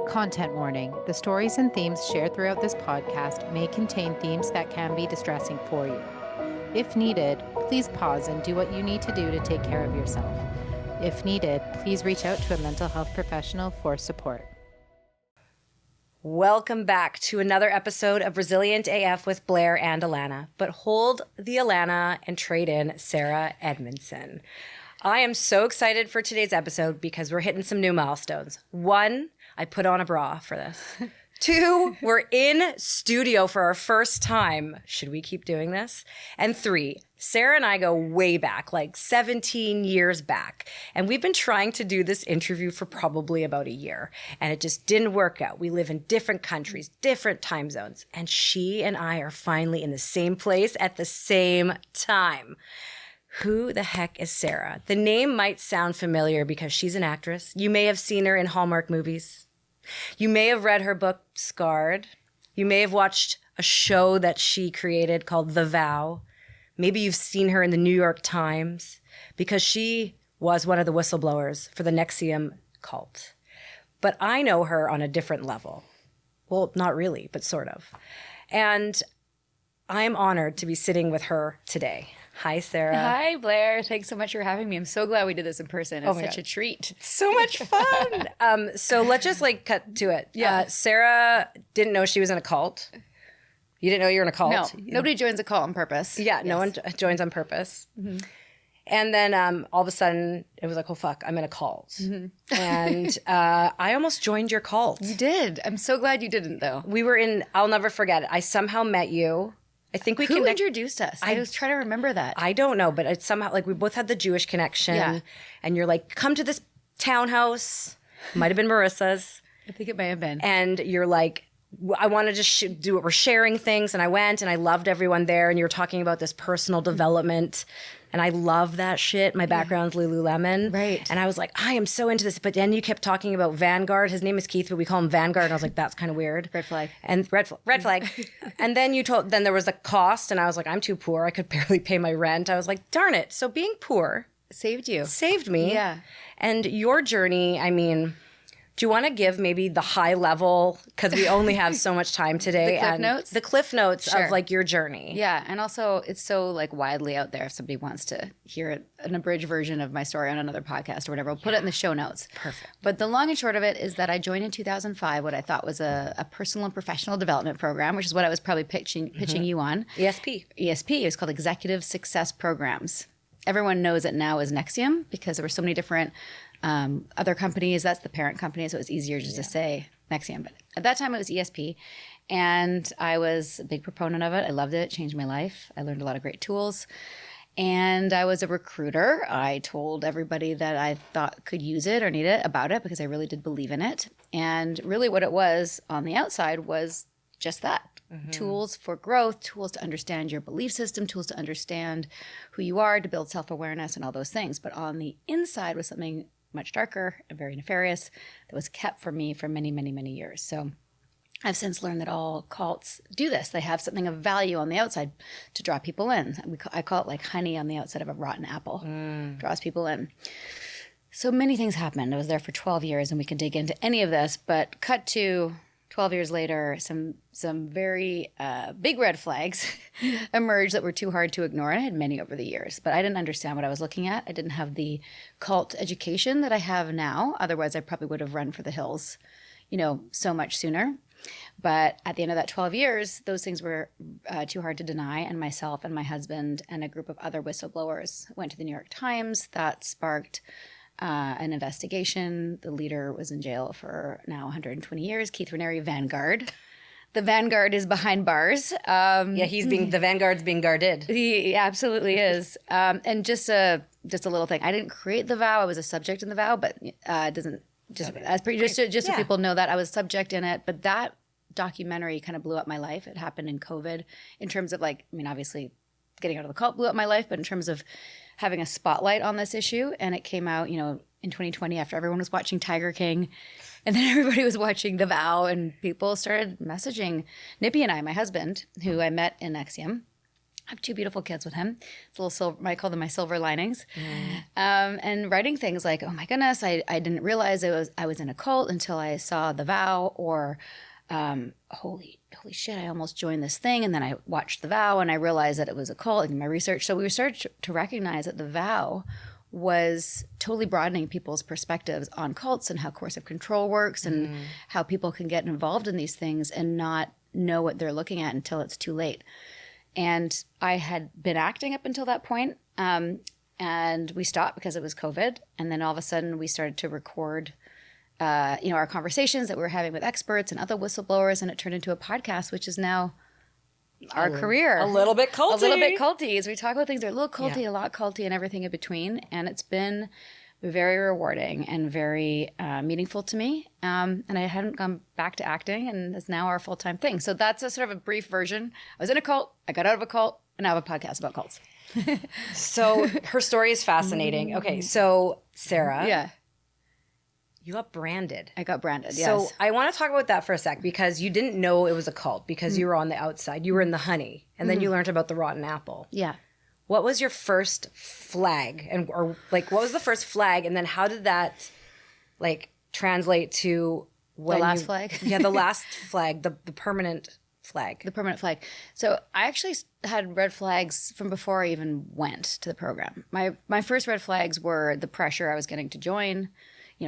Content warning. The stories and themes shared throughout this podcast may contain themes that can be distressing for you. If needed, please pause and do what you need to do to take care of yourself. If needed, please reach out to a mental health professional for support. Welcome back to another episode of Resilient AF with Blair and Alana. But hold the Alana and trade in Sarah Edmondson. I am so excited for today's episode because we're hitting some new milestones. 1, I put on a bra for this. 2, we're in studio for our first time. Should we keep doing this? And 3, Sarah and I go way back, like 17 years back. And we've been trying to do this interview for probably about a year. And it just didn't work out. We live in different countries, different time zones. And she and I are finally in the same place at the same time. Who the heck is Sarah? The name might sound familiar because she's an actress. You may have seen her in Hallmark movies. You may have read her book, Scarred. You may have watched a show that she created called The Vow. Maybe you've seen her in the New York Times because she was one of the whistleblowers for the NXIVM cult. But I know her on a different level. Well, not really, but sort of. And I'm honored to be sitting with her today. Hi, Sarah. Hi, Blair. Thanks so much for having me. I'm so glad we did this in person. It's such a treat. So much fun. So let's just cut to it. Yeah. Sarah didn't know she was in a cult. You didn't know you were in a cult? No, nobody joins a cult on purpose. Yeah, yes. No one joins on purpose. Mm-hmm. And then all of a sudden, it was like, oh, fuck, I'm in a cult. Mm-hmm. And I almost joined your cult. You did. I'm so glad you didn't, though. We were in, I'll never forget it. I somehow met you. I think we Who introduced us? I was trying to remember that. I don't know, but it's somehow we both had the Jewish connection. Yeah. And you're like, come to this townhouse. Might have been Marissa's. I think it may have been. And you're like, I want to just do it. We're sharing things. And I went and I loved everyone there. And you were talking about this personal development. And I love that shit. My background's Lululemon. Right. And I was like, I am so into this. But then you kept talking about Vanguard. His name is Keith, but we call him Vanguard. And I was like, that's kind of weird. Red flag. And red flag. And then then there was the cost. And I was like, I'm too poor. I could barely pay my rent. I was like, darn it. So being poor. Saved you. Saved me. Yeah. And your journey, I mean, do you want to give maybe the high level, because we only have so much time today. The cliff notes of your journey. Yeah. And also it's so widely out there. If somebody wants to hear an abridged version of my story on another podcast or whatever, I'll put it in the show notes. Perfect. But the long and short of it is that I joined in 2005 what I thought was a personal and professional development program, which is what I was probably pitching you on. ESP. It was called Executive Success Programs. Everyone knows it now as NXIVM because there were so many different other companies. That's the parent company, so it was easier just to say NXIVM. But at that time, it was ESP, and I was a big proponent of it. I loved it. It changed my life. I learned a lot of great tools, and I was a recruiter. I told everybody that I thought could use it or need it about it because I really did believe in it. And really what it was on the outside was just that. Mm-hmm. Tools for growth, tools to understand your belief system, tools to understand who you are, to build self-awareness and all those things. But on the inside was something much darker and very nefarious that was kept from me for many, many, many years. So I've since learned that all cults do this. They have something of value on the outside to draw people in. I call it like honey on the outside of a rotten apple. Draws people in. So many things happened. I was there for 12 years, and we can dig into any of this, but cut to 12 years later, some very big red flags emerged that were too hard to ignore. And I had many over the years, but I didn't understand what I was looking at. I didn't have the cult education that I have now. Otherwise, I probably would have run for the hills, so much sooner. But at the end of that 12 years, those things were too hard to deny. And myself and my husband and a group of other whistleblowers went to the New York Times. That sparked an investigation. The leader was in jail for now 120 years, Keith Raniere, Vanguard. The Vanguard is behind bars. The Vanguard's being guarded. He absolutely is. And just a little thing. I didn't create The Vow. I was a subject in The Vow, but it doesn't so people know that I was a subject in it. But that documentary kind of blew up my life. It happened in COVID in terms of obviously getting out of the cult blew up my life, but in terms of having a spotlight on this issue. And it came out, in 2020 after everyone was watching Tiger King. And then everybody was watching The Vow, and people started messaging Nippy and I, my husband, who I met in NXIVM, I have 2 beautiful kids with him. It's a little silver, I call them my silver linings. And writing things like, oh my goodness, I didn't realize I was in a cult until I saw The Vow, or holy shit, I almost joined this thing. And then I watched The Vow and I realized that it was a cult in my research. So we started to recognize that The Vow was totally broadening people's perspectives on cults and how coercive control works and how people can get involved in these things and not know what they're looking at until it's too late. And I had been acting up until that point, and we stopped because it was COVID. And then all of a sudden we started to record, our conversations that we were having with experts and other whistleblowers, and it turned into a podcast, which is now our career. A little bit culty. A little bit culty. As we talk about things that are a little culty, a lot culty, and everything in between. And it's been very rewarding and very meaningful to me. And I hadn't gone back to acting, and it's now our full-time thing. So that's a sort of a brief version. I was in a cult, I got out of a cult, and now I have a podcast about cults. So her story is fascinating. Okay, so Sarah. Yeah. You got branded. I got branded, yes. So I want to talk about that for a sec, because you didn't know it was a cult because you were on the outside. You were in the honey, and then you learned about the rotten apple. Yeah. What was your first flag, or what was the first flag, and then how did that translate to when the last flag? Yeah, the last flag, the permanent flag. The permanent flag. So I actually had red flags from before I even went to the program. My first red flags were the pressure I was getting to join,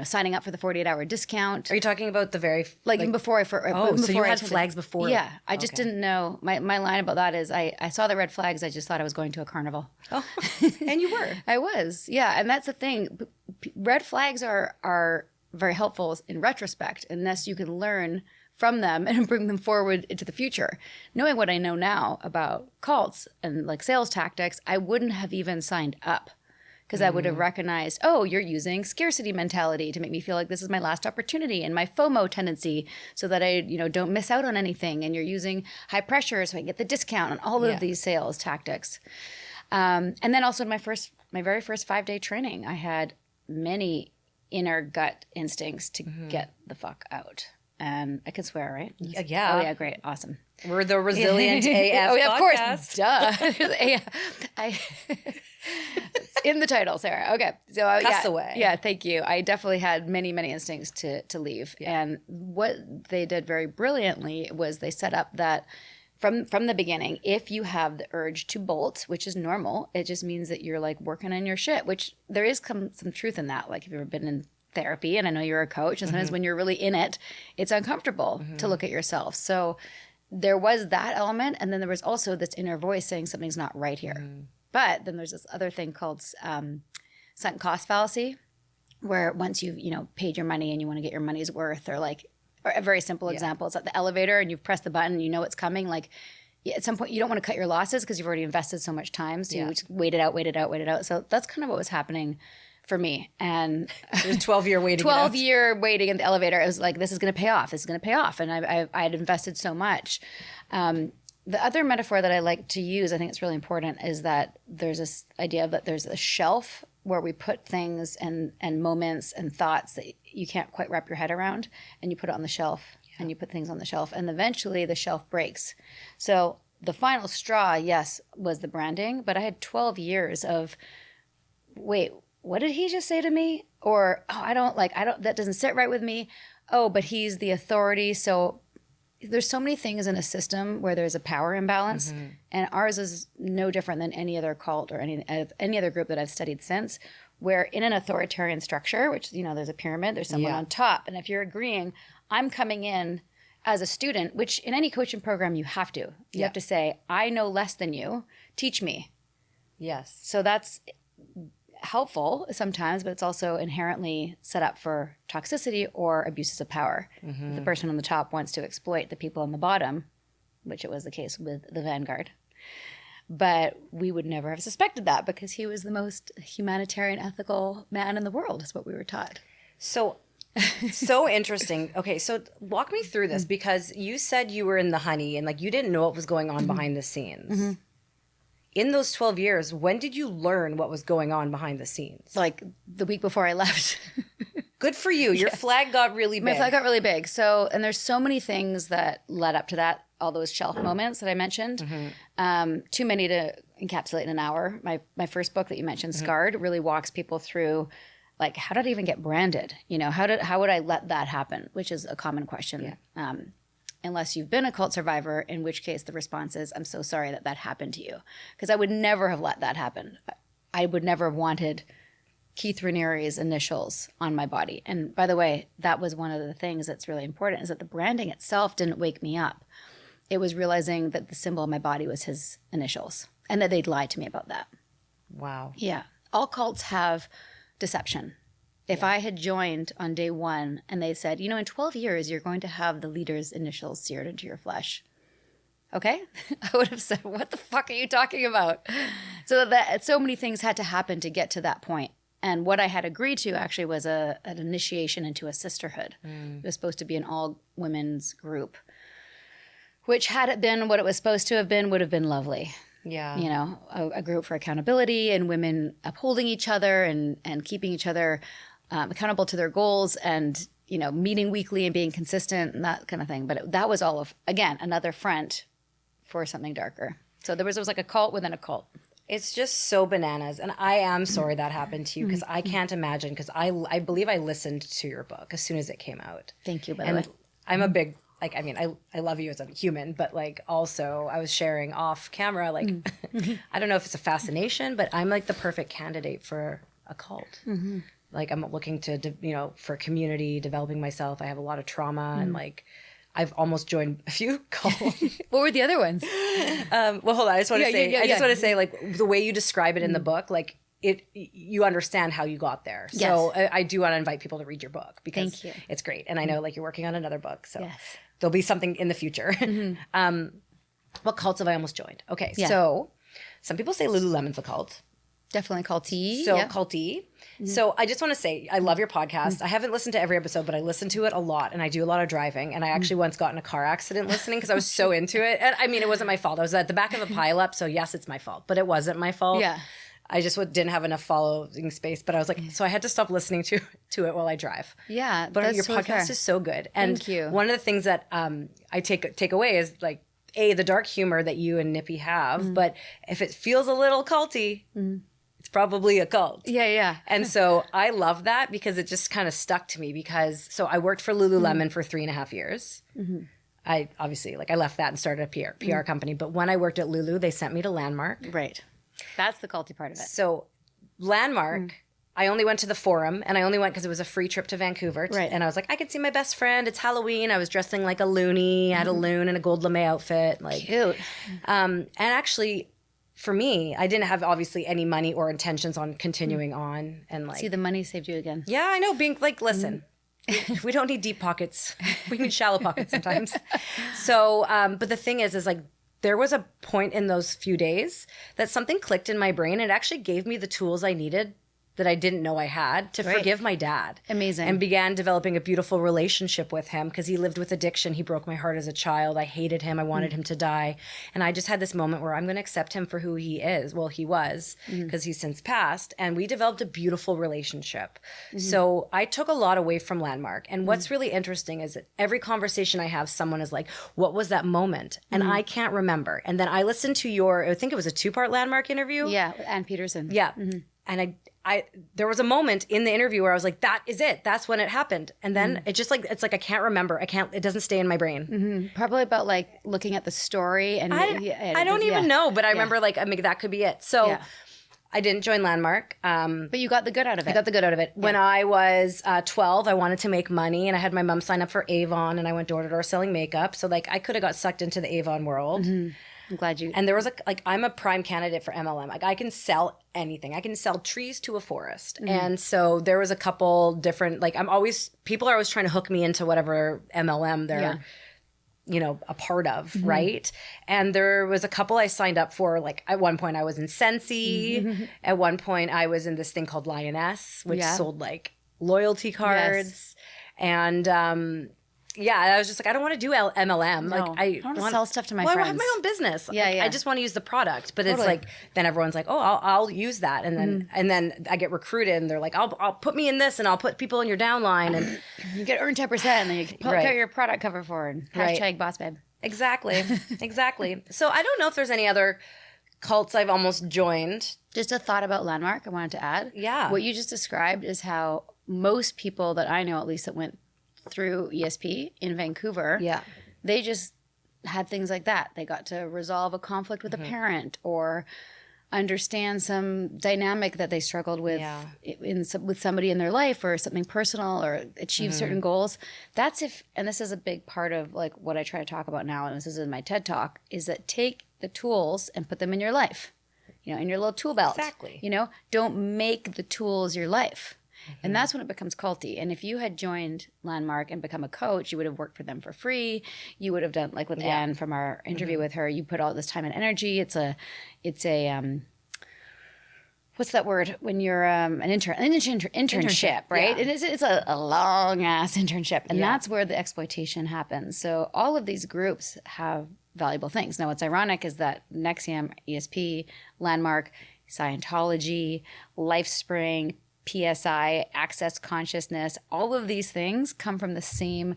signing up for the 48-hour discount. Are you talking about the very even before I so you had flags before? Yeah, I just didn't know. My line about that is I saw the red flags. I just thought I was going to a carnival. Oh, and you were. I was, yeah, and that's the thing. Red flags are very helpful in retrospect, unless you can learn from them and bring them forward into the future. Knowing what I know now about cults and sales tactics, I wouldn't have even signed up. Because I would have recognized, you're using scarcity mentality to make me feel like this is my last opportunity, and my FOMO tendency so that I, don't miss out on anything. And you're using high pressure so I can get the discount on all of these sales tactics. And then also in my very first 5-day training, I had many inner gut instincts to get the fuck out. And I can swear, right? Yeah. Oh yeah, great, awesome. We're the Resilient AF oh yeah, podcast. Of course, duh. It's in the title, Sarah. Okay, so Castaway. Yeah, thank you. I definitely had many instincts to leave, and what they did very brilliantly was they set up that from the beginning, if you have the urge to bolt, which is normal, it just means that you're working on your shit. Which there is some truth in that. If you've ever been in therapy, and I know you're a coach, and sometimes when you're really in it, it's uncomfortable to look at yourself. So there was that element, and then there was also this inner voice saying something's not right here. But then there's this other thing called sunk cost fallacy, where once you've paid your money and you want to get your money's worth, or a very simple example, it's at the elevator and you've pressed the button, and it's coming. At some point you don't want to cut your losses because you've already invested so much time, so you just wait it out. So that's kind of what was happening for me. And it was 12-year waiting. 12-year waiting in the elevator. It was this is going to pay off. This is going to pay off. And I had invested so much. The other metaphor that I like to use, I think it's really important, is that there's this idea that there's a shelf where we put things and moments and thoughts that you can't quite wrap your head around, and you put it on the shelf, and you put things on the shelf, and eventually the shelf breaks. So the final straw, yes, was the branding, but I had 12 years of, wait, what did he just say to me? Or, that doesn't sit right with me. Oh, but he's the authority. So there's so many things in a system where there's a power imbalance, and ours is no different than any other cult or any other group that I've studied since, where in an authoritarian structure, which, there's a pyramid, there's someone on top. And if you're agreeing, I'm coming in as a student, which in any coaching program you have to. You have to say, I know less than you, teach me. Yes. So that's helpful sometimes, but it's also inherently set up for toxicity or abuses of power. The person on the top wants to exploit the people on the bottom, which it was the case with the Vanguard. But we would never have suspected that because he was the most humanitarian, ethical man in the world, is what we were taught. So interesting. Okay, so walk me through this, because you said you were in the honey and you didn't know what was going on behind the scenes. In those 12 years, when did you learn what was going on behind the scenes? The week before I left. Good for you. Your flag got really big. My flag got really big. So, and there's so many things that led up to that. all those shelf moments that I mentioned. Too many to encapsulate in an hour. My first book that you mentioned, Scarred, really walks people through, like, how did I even get branded? You know, how would I let that happen? Which is a common question. Yeah. Unless you've been a cult survivor, in which case the response is, I'm so sorry that happened to you. Because I would never have let that happen. I would never have wanted Keith Raniere's initials on my body. And by the way, that was one of the things that's really important, is that the branding itself didn't wake me up. It was realizing that the symbol of my body was his initials and that they'd lied to me about that. Wow. Yeah. All cults have deception. If I had joined on day one and they said, you know, in 12 years, you're going to have the leader's initials seared into your flesh. Okay? I would have said, what the fuck are you talking about? So many things had to happen to get to that point. And what I had agreed to actually was an initiation into a sisterhood. It was supposed to be an all women's group, which had it been what it was supposed to have been, would have been lovely. Yeah. You know, a group for accountability and women upholding each other and keeping each other accountable to their goals and, you know, meeting weekly and being consistent and that kind of thing. But that was all of, again, another front for something darker. So it was like a cult within a cult. It's just so bananas. And I am sorry that happened to you, because I can't imagine, because I believe I listened to your book as soon as it came out. Thank you, by the way. I'm a big, like, I mean, I love you as a human, but like also I was sharing off camera, like, I don't know if it's a fascination, but I'm like the perfect candidate for a cult. Like, I'm looking to, you know, for community, developing myself. I have a lot of trauma and like, I've almost joined a few cults. What were the other ones? Well, hold on. I just want to say, I just want to say, like, the way you describe it in the book, like, you understand how you got there. So I do want to invite people to read your book, because it's great. And I know, like, you're working on another book, so there'll be something in the future. What cults have I almost joined? Okay, so some people say Lululemon's a cult. Definitely culty. So culty. So I just want to say, I love your podcast. I haven't listened to every episode, but I listen to it a lot, and I do a lot of driving. And I actually once got in a car accident listening because I was so into it. And I mean, it wasn't my fault. I was at the back of a pileup, so yes, it's my fault, but it wasn't my fault. Yeah. I just didn't have enough following space, but I was like, so I had to stop listening to it while I drive. Yeah, but your podcast is so good. And thank you. One of the things that I take away is, like, the dark humor that you and Nippy have, but if it feels a little culty, it's probably a cult. Yeah. And so I love that, because it just kind of stuck to me, so I worked for Lululemon for 3.5 years. I obviously, like, I left that and started a PR company. But when I worked at Lulu, they sent me to Landmark. Right. That's the culty part of it. So Landmark, I only went to the Forum, and I only went because it was a free trip to Vancouver. Right. And I was like, I could see my best friend. It's Halloween. I was dressing like a loony. I had a loon and a gold lame outfit. Like, cute. And actually, for me, I didn't have obviously any money or intentions on continuing on. And like, see, the money saved you again. Yeah, I know. Being like, listen, we don't need deep pockets. We need shallow pockets sometimes. So, but the thing is like, there was a point in those few days that something clicked in my brain. It actually gave me the tools I needed that I didn't know I had to forgive my dad. Amazing. And began developing a beautiful relationship with him, because he lived with addiction. He broke my heart as a child. I hated him. I wanted him to die. And I just had this moment where I'm going to accept him for who he is. Well, he was, because he's since passed. And we developed a beautiful relationship. So I took a lot away from Landmark. And what's really interesting is that every conversation I have, someone is like, what was that moment? And I can't remember. And then I listened to I think it was a 2-part Landmark interview. Yeah, Ann Peterson. Yeah. And I there was a moment in the interview where I was like, that is it. That's when it happened. And then it just like, it's like, I can't remember. It doesn't stay in my brain. Probably about like looking at the story. And I don't even know, but I remember like, I mean, that could be it. So I didn't join Landmark. But you got the good out of it. I got the good out of it. When I was 12, I wanted to make money, and I had my mom sign up for Avon, and I went door to door selling makeup. So like, I could have got sucked into the Avon world. I'm glad you. And there was I'm a prime candidate for MLM. Like, I can sell anything. I can sell trees to a forest. And so there was a couple different, like, people are always trying to hook me into whatever MLM they're, you know, a part of, right? And there was a couple I signed up for. Like, at one point I was in Sensi. At one point I was in this thing called Lioness, which sold like loyalty cards. And I was just like, I don't want to do MLM. No, like, I want to sell stuff to my friends. I have my own business. Yeah, like, I just want to use the product. But it's like, then everyone's like, oh, I'll use that. And then I get recruited, and they're like, I'll put me in this, and I'll put people in your downline. And you get earn 10%, and then you can put your product cover forward. Hashtag boss babe. Exactly. Exactly. So I don't know if there's any other cults I've almost joined. Just a thought about Landmark I wanted to add. Yeah. What you just described is how most people that I know, at least that went through ESP in Vancouver, Yeah. they just had things like that. They got to resolve a conflict with a parent or understand some dynamic that they struggled with with somebody in their life or something personal or achieve certain goals. That's if, and this is a big part of like what I try to talk about now, and this is in my TED Talk, is that take the tools and put them in your life, you know, in your little tool belt. Exactly. You know, don't make the tools your life. And that's when it becomes culty. And if you had joined Landmark and become a coach, you would have worked for them for free. You would have done, like with Anne from our interview with her, you put all this time and energy. It's a what's that word when you're internship, right? Yeah. It's a long ass internship. And that's where the exploitation happens. So all of these groups have valuable things. Now, what's ironic is that NXIVM, ESP, Landmark, Scientology, LifeSpring, PSI, Access Consciousness, all of these things come from the same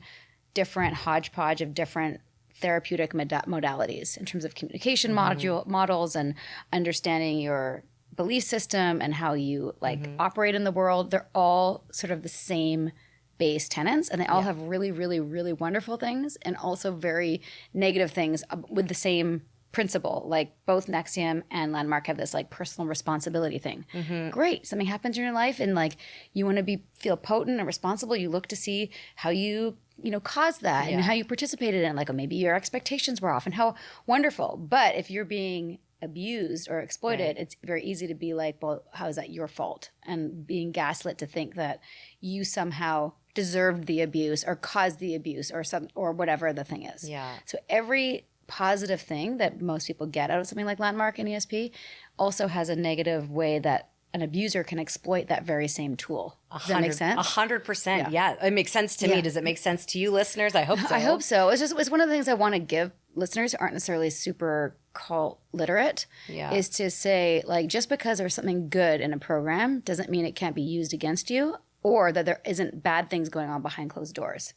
different hodgepodge of different therapeutic modalities in terms of communication models and understanding your belief system and how you operate in the world. They're all sort of the same base tenets, and they all have really, really, really wonderful things and also very negative things with the same principle. Like both NXIVM and Landmark have this like personal responsibility thing. Great, something happens in your life and like you want to feel potent and responsible. You look to see how you caused that and how you participated in it. Like, oh, maybe your expectations were off and how wonderful. But if you're being abused or exploited, it's very easy to be like, well, how is that your fault? And being gaslit to think that you somehow deserved the abuse or caused the abuse or whatever the thing is. Yeah. So every positive thing that most people get out of something like Landmark and ESP also has a negative way that an abuser can exploit that very same tool. Does that make sense? 100%. Yeah. It makes sense to me. Does it make sense to you listeners? I hope so. I hope so. It's one of the things I want to give listeners who aren't necessarily super cult literate is to say, like, just because there's something good in a program doesn't mean it can't be used against you or that there isn't bad things going on behind closed doors.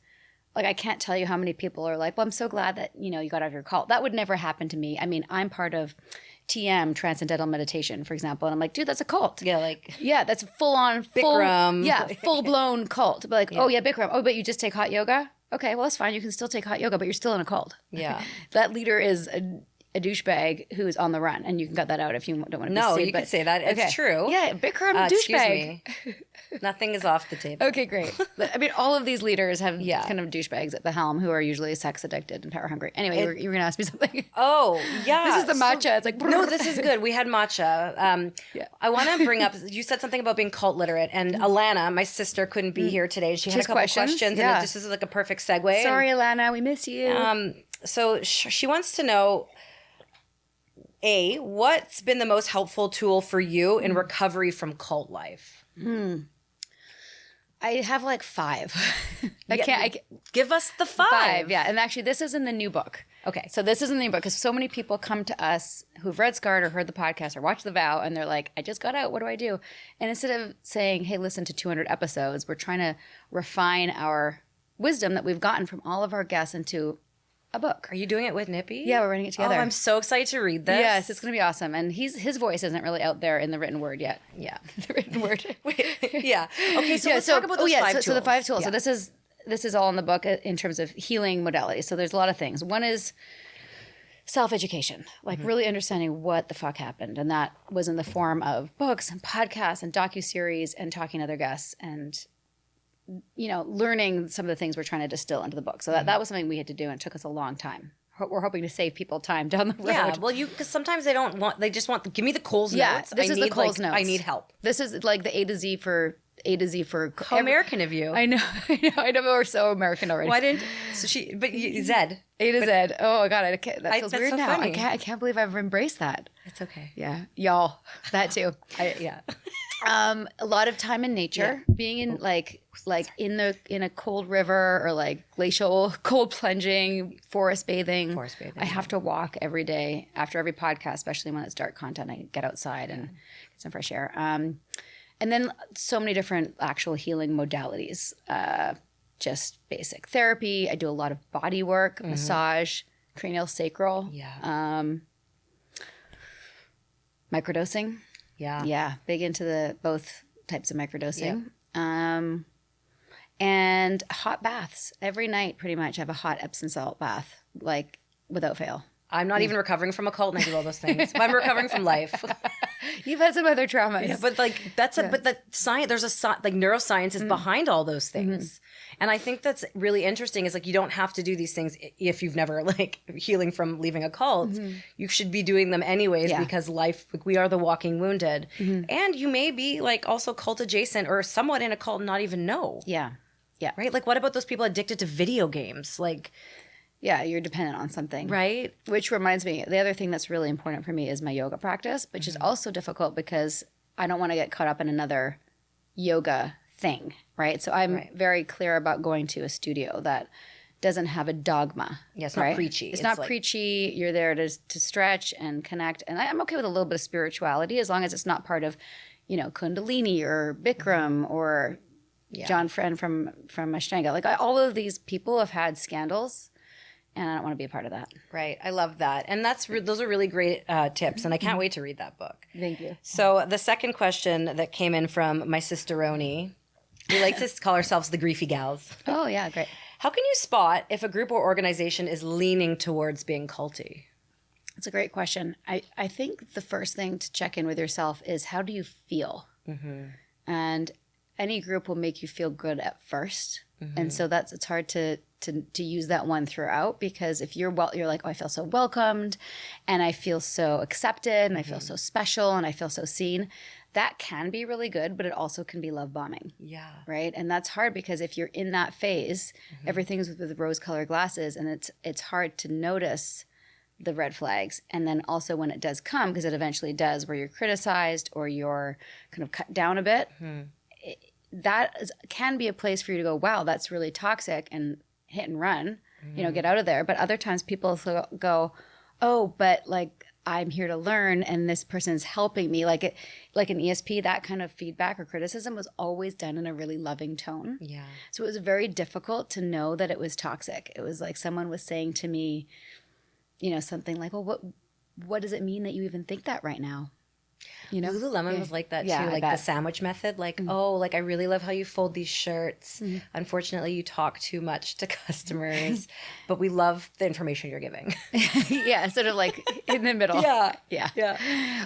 Like, I can't tell you how many people are like, well, I'm so glad that, you got out of your cult. That would never happen to me. I mean, I'm part of TM, Transcendental Meditation, for example. And I'm like, dude, that's a cult. Yeah, that's full-blown cult. But like, oh, yeah, Bikram. Oh, but you just take hot yoga? Okay, well, that's fine. You can still take hot yoga, but you're still in a cult. Yeah. That leader is a douchebag who's on the run. And you can cut that out if you don't want to be No, sued, you can say that. It's true. Yeah, Bikram, douchebag. Nothing is off the table. Okay, great. I mean, all of these leaders have kind of douchebags at the helm who are usually sex addicted and power hungry. Anyway, you were going to ask me something. Oh, yeah. This is the matcha. It's like, no, this is good. We had matcha. I want to bring up, you said something about being cult literate, and Alana, my sister, couldn't be here today. She had a couple questions and this is like a perfect segue. Sorry, Alana, we miss you. So she wants to know, what's been the most helpful tool for you in recovery from cult life? I have like 5. Give us the 5. Yeah. And actually, this is in the new book. Okay. So this is in the new book because so many people come to us who've read Scarred or heard the podcast or watched The Vow and they're like, I just got out. What do I do? And instead of saying, hey, listen to 200 episodes, we're trying to refine our wisdom that we've gotten from all of our guests into a book. Are you doing it with Nippy? Yeah, we're writing it together. Oh, I'm so excited to read this. Yes, it's going to be awesome. And his voice isn't really out there in the written word yet. Yeah. The written word. Yeah. Okay, so let's talk about those 5 tools. So the 5 tools. Yeah. So this is all in the book in terms of healing modalities. So there's a lot of things. One is self-education, like really understanding what the fuck happened. And that was in the form of books and podcasts and docuseries and talking to other guests and learning some of the things we're trying to distill into the book. So that was something we had to do, and it took us a long time. We're hoping to save people time down the road. Yeah, well, because sometimes they just want, give me the Coles notes. This is the Coles notes. I need help. This is like the A to Z for how American of you. I know we're so American already. Why didn't Zed A to Z? Oh God, that feels weird so now. Funny. I can't believe I've embraced that. It's okay. Yeah, y'all, that too. Yeah. A lot of time in nature, being in like in a cold river or like glacial cold plunging, forest bathing. I have to walk every day after every podcast, especially when it's dark content. I get outside and get some fresh air. And then so many different actual healing modalities. Just basic therapy. I do a lot of body work, massage, cranial sacral. Yeah. Microdosing. Yeah. Yeah, big into both types of microdosing. And hot baths. Every night, pretty much, I have a hot Epsom salt bath, like without fail. I'm not even recovering from a cult and I do all those things. I'm recovering from life. You've had some other traumas. Yeah, but like but the science, there's like neuroscience is behind all those things. And I think that's really interesting is like you don't have to do these things if you've never like healing from leaving a cult. You should be doing them anyways because life, like, we are the walking wounded. And you may be like also cult adjacent or somewhat in a cult and not even know. Yeah. Yeah. Right? Like what about those people addicted to video games? Like, yeah, you're dependent on something. right? Which reminds me, the other thing that's really important for me is my yoga practice, which is also difficult because I don't want to get caught up in another yoga thing, right? So I'm very clear about going to a studio that doesn't have a dogma. Yeah, it's not preachy. It's not like, preachy. You're there to stretch and connect. And I'm okay with a little bit of spirituality as long as it's not part of, Kundalini or Bikram or John Friend from Ashtanga. Like all of these people have had scandals. And I don't want to be a part of that. Right. I love that. And those are really great tips. And I can't wait to read that book. Thank you. So the second question that came in from my sister Roni, we like to call ourselves the Griefy Gals. Oh, yeah. Great. How can you spot if a group or organization is leaning towards being culty? It's a great question. I think the first thing to check in with yourself is how do you feel? And any group will make you feel good at first. And so it's hard to use that one throughout because if you're like, oh, I feel so welcomed and I feel so accepted and I feel so special and I feel so seen. That can be really good, but it also can be love bombing. Yeah. Right. And that's hard because if you're in that phase, everything's with rose-colored glasses and it's hard to notice the red flags. And then also when it does come, because it eventually does, where you're criticized or you're kind of cut down a bit, can be a place for you to go, wow, that's really toxic, and hit and run, get out of there. But other times people go, oh, but like I'm here to learn and this person's helping me. Like an ESP, that kind of feedback or criticism was always done in a really loving tone. Yeah. So it was very difficult to know that it was toxic. It was like someone was saying to me, something like, well, what does it mean that you even think that right now? Lululemon was like that too, Yeah, like the sandwich method. Like, oh, like I really love how you fold these shirts. Unfortunately, you talk too much to customers, but we love the information you're giving. Yeah, sort of like in the middle. Yeah.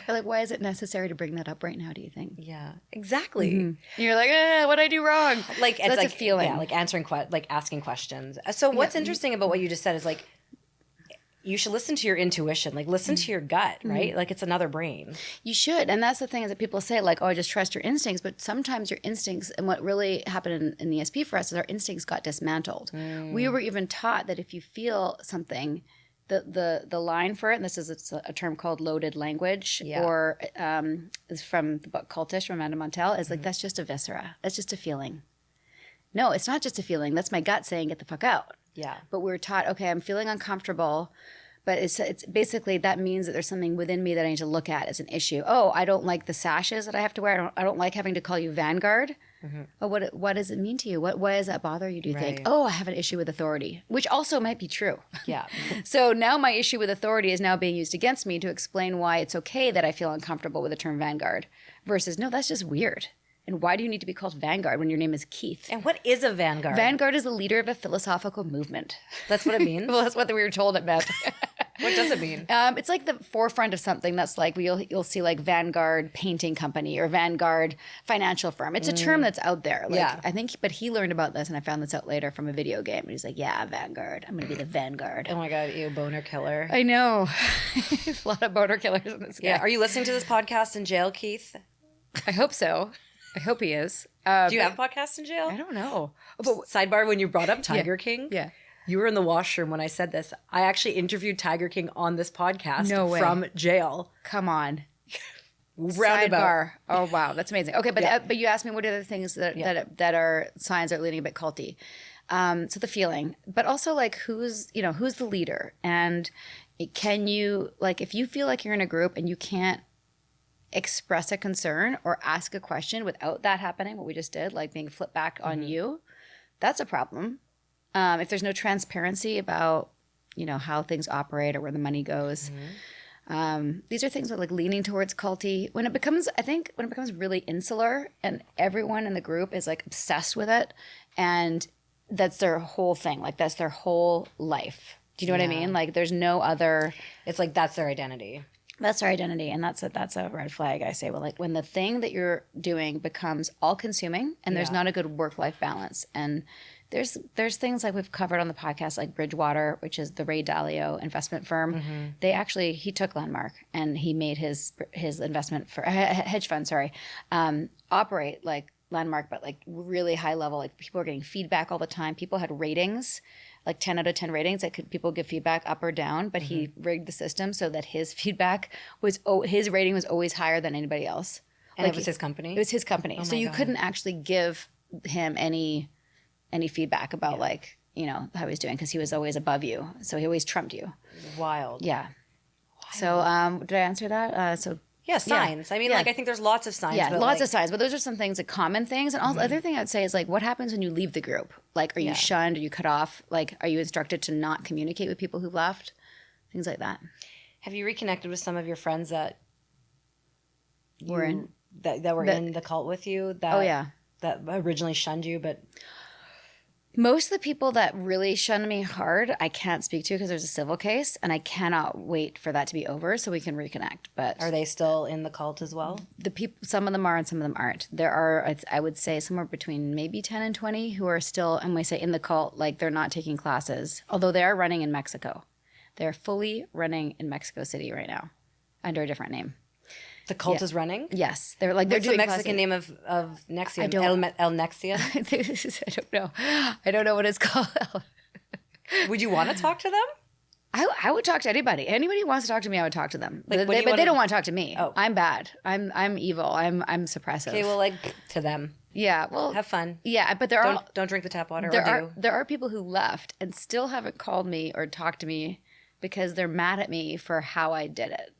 Or like, why is it necessary to bring that up right now, do you think? Yeah, exactly. You're like, what'd I do wrong? Like, So it's that's like a feeling. Yeah, like asking questions. So what's interesting about what you just said is like, you should listen to your intuition, like listen to your gut, right? Like it's another brain. You should. And that's the thing is that people say like, oh, I just trust your instincts. But sometimes your instincts, and what really happened in the ESP for us is our instincts got dismantled. We were even taught that if you feel something, the line for it, and it's a term called loaded language, or is from the book Cultish from Amanda Montell, is like, that's just a viscera. That's just a feeling. No, it's not just a feeling. That's my gut saying, get the fuck out. Yeah. But we're taught, okay, I'm feeling uncomfortable, but it's basically that means that there's something within me that I need to look at as an issue. Oh, I don't like the sashes that I have to wear. I don't like having to call you Vanguard. Oh, what does it mean to you? Why does that bother you, do you think? Oh, I have an issue with authority, which also might be true. Yeah. So now my issue with authority is now being used against me to explain why it's okay that I feel uncomfortable with the term Vanguard versus, no, that's just weird. And why do you need to be called Vanguard when your name is Keith? And what is a vanguard? Vanguard is the leader of a philosophical movement. That's what it means? Well, that's what we were told it meant. What does it mean? It's like the forefront of something that's like, you'll see like Vanguard Painting Company or Vanguard Financial Firm. It's a term that's out there. Like, Yeah. I think, but he learned about this, and I found this out later from a video game. And he's like, yeah, Vanguard. I'm going to be the Vanguard. Oh my God, ew, boner killer. I know. There's a lot of boner killers in this guy. Yeah. Are you listening to this podcast in jail, Keith? I hope so. I hope he is. Do you have podcasts in jail? I don't know. But sidebar, when you brought up Tiger King, Yeah. you were in the washroom when I said this. I actually interviewed Tiger King on this podcast No way. from jail. Come on. Roundabout. Sidebar. Oh, wow. That's amazing. Okay, but Yeah. but you asked me what are the things that are signs that are leaning a bit culty. So the feeling, but also like who's the leader, and can you, like, if you feel like you're in a group and you can't express a concern or ask a question without that happening, what we just did, like being flipped back on you, that's a problem. If there's no transparency about how things operate or where the money goes. These are things that like leaning towards culty. When it becomes really insular and everyone in the group is like obsessed with it and that's their whole thing. Like that's their whole life. Do you know what I mean? Like there's no other. It's like that's their identity. That's their identity, and that's a red flag. I say, well, like when the thing that you're doing becomes all-consuming, and there's not a good work-life balance, and there's things like we've covered on the podcast, like Bridgewater, which is the Ray Dalio investment firm. He took Landmark, and he made his investment for hedge fund, operate like Landmark, but like really high level. Like people are getting feedback all the time. People had ratings, like 10 out of 10 ratings that people give feedback up or down, but he rigged the system so that his his rating was always higher than anybody else. And it was his company? It was his company. So you couldn't actually give him any feedback about like, how he was doing because he was always above you. So he always trumped you. Wild. Yeah. So did I answer that? Yeah, signs. I mean, like, I think there's lots of signs. Yeah, but lots of signs. But those are some things, like common things. And also, the other thing I'd say is, like, what happens when you leave the group? Like, are you shunned? Are you cut off? Like, are you instructed to not communicate with people who've left? Things like that. Have you reconnected with some of your friends that were in the cult with you? That originally shunned you, but... Most of the people that really shunned me hard, I can't speak to because there's a civil case, and I cannot wait for that to be over so we can reconnect. But are they still in the cult as well? Some of them are, and some of them aren't. There are, I would say, somewhere between maybe 10 and 20 who are still, and when I say in the cult, like they're not taking classes, although they are running in Mexico. They're fully running in Mexico City right now under a different name. The cult is running? Yes. They're doing the Mexican name of NXIVM? El Nexium? I don't know. I don't know what it's called. Would you want to talk to them? I would talk to anybody. Anybody who wants to talk to me, I would talk to them. Like, but they don't want to talk to me. Oh. I'm bad. I'm evil. I'm suppressive. Okay, well, like to them. Yeah, well, have fun. Yeah, but don't drink the tap water. There are people who left and still haven't called me or talked to me because they're mad at me for how I did it.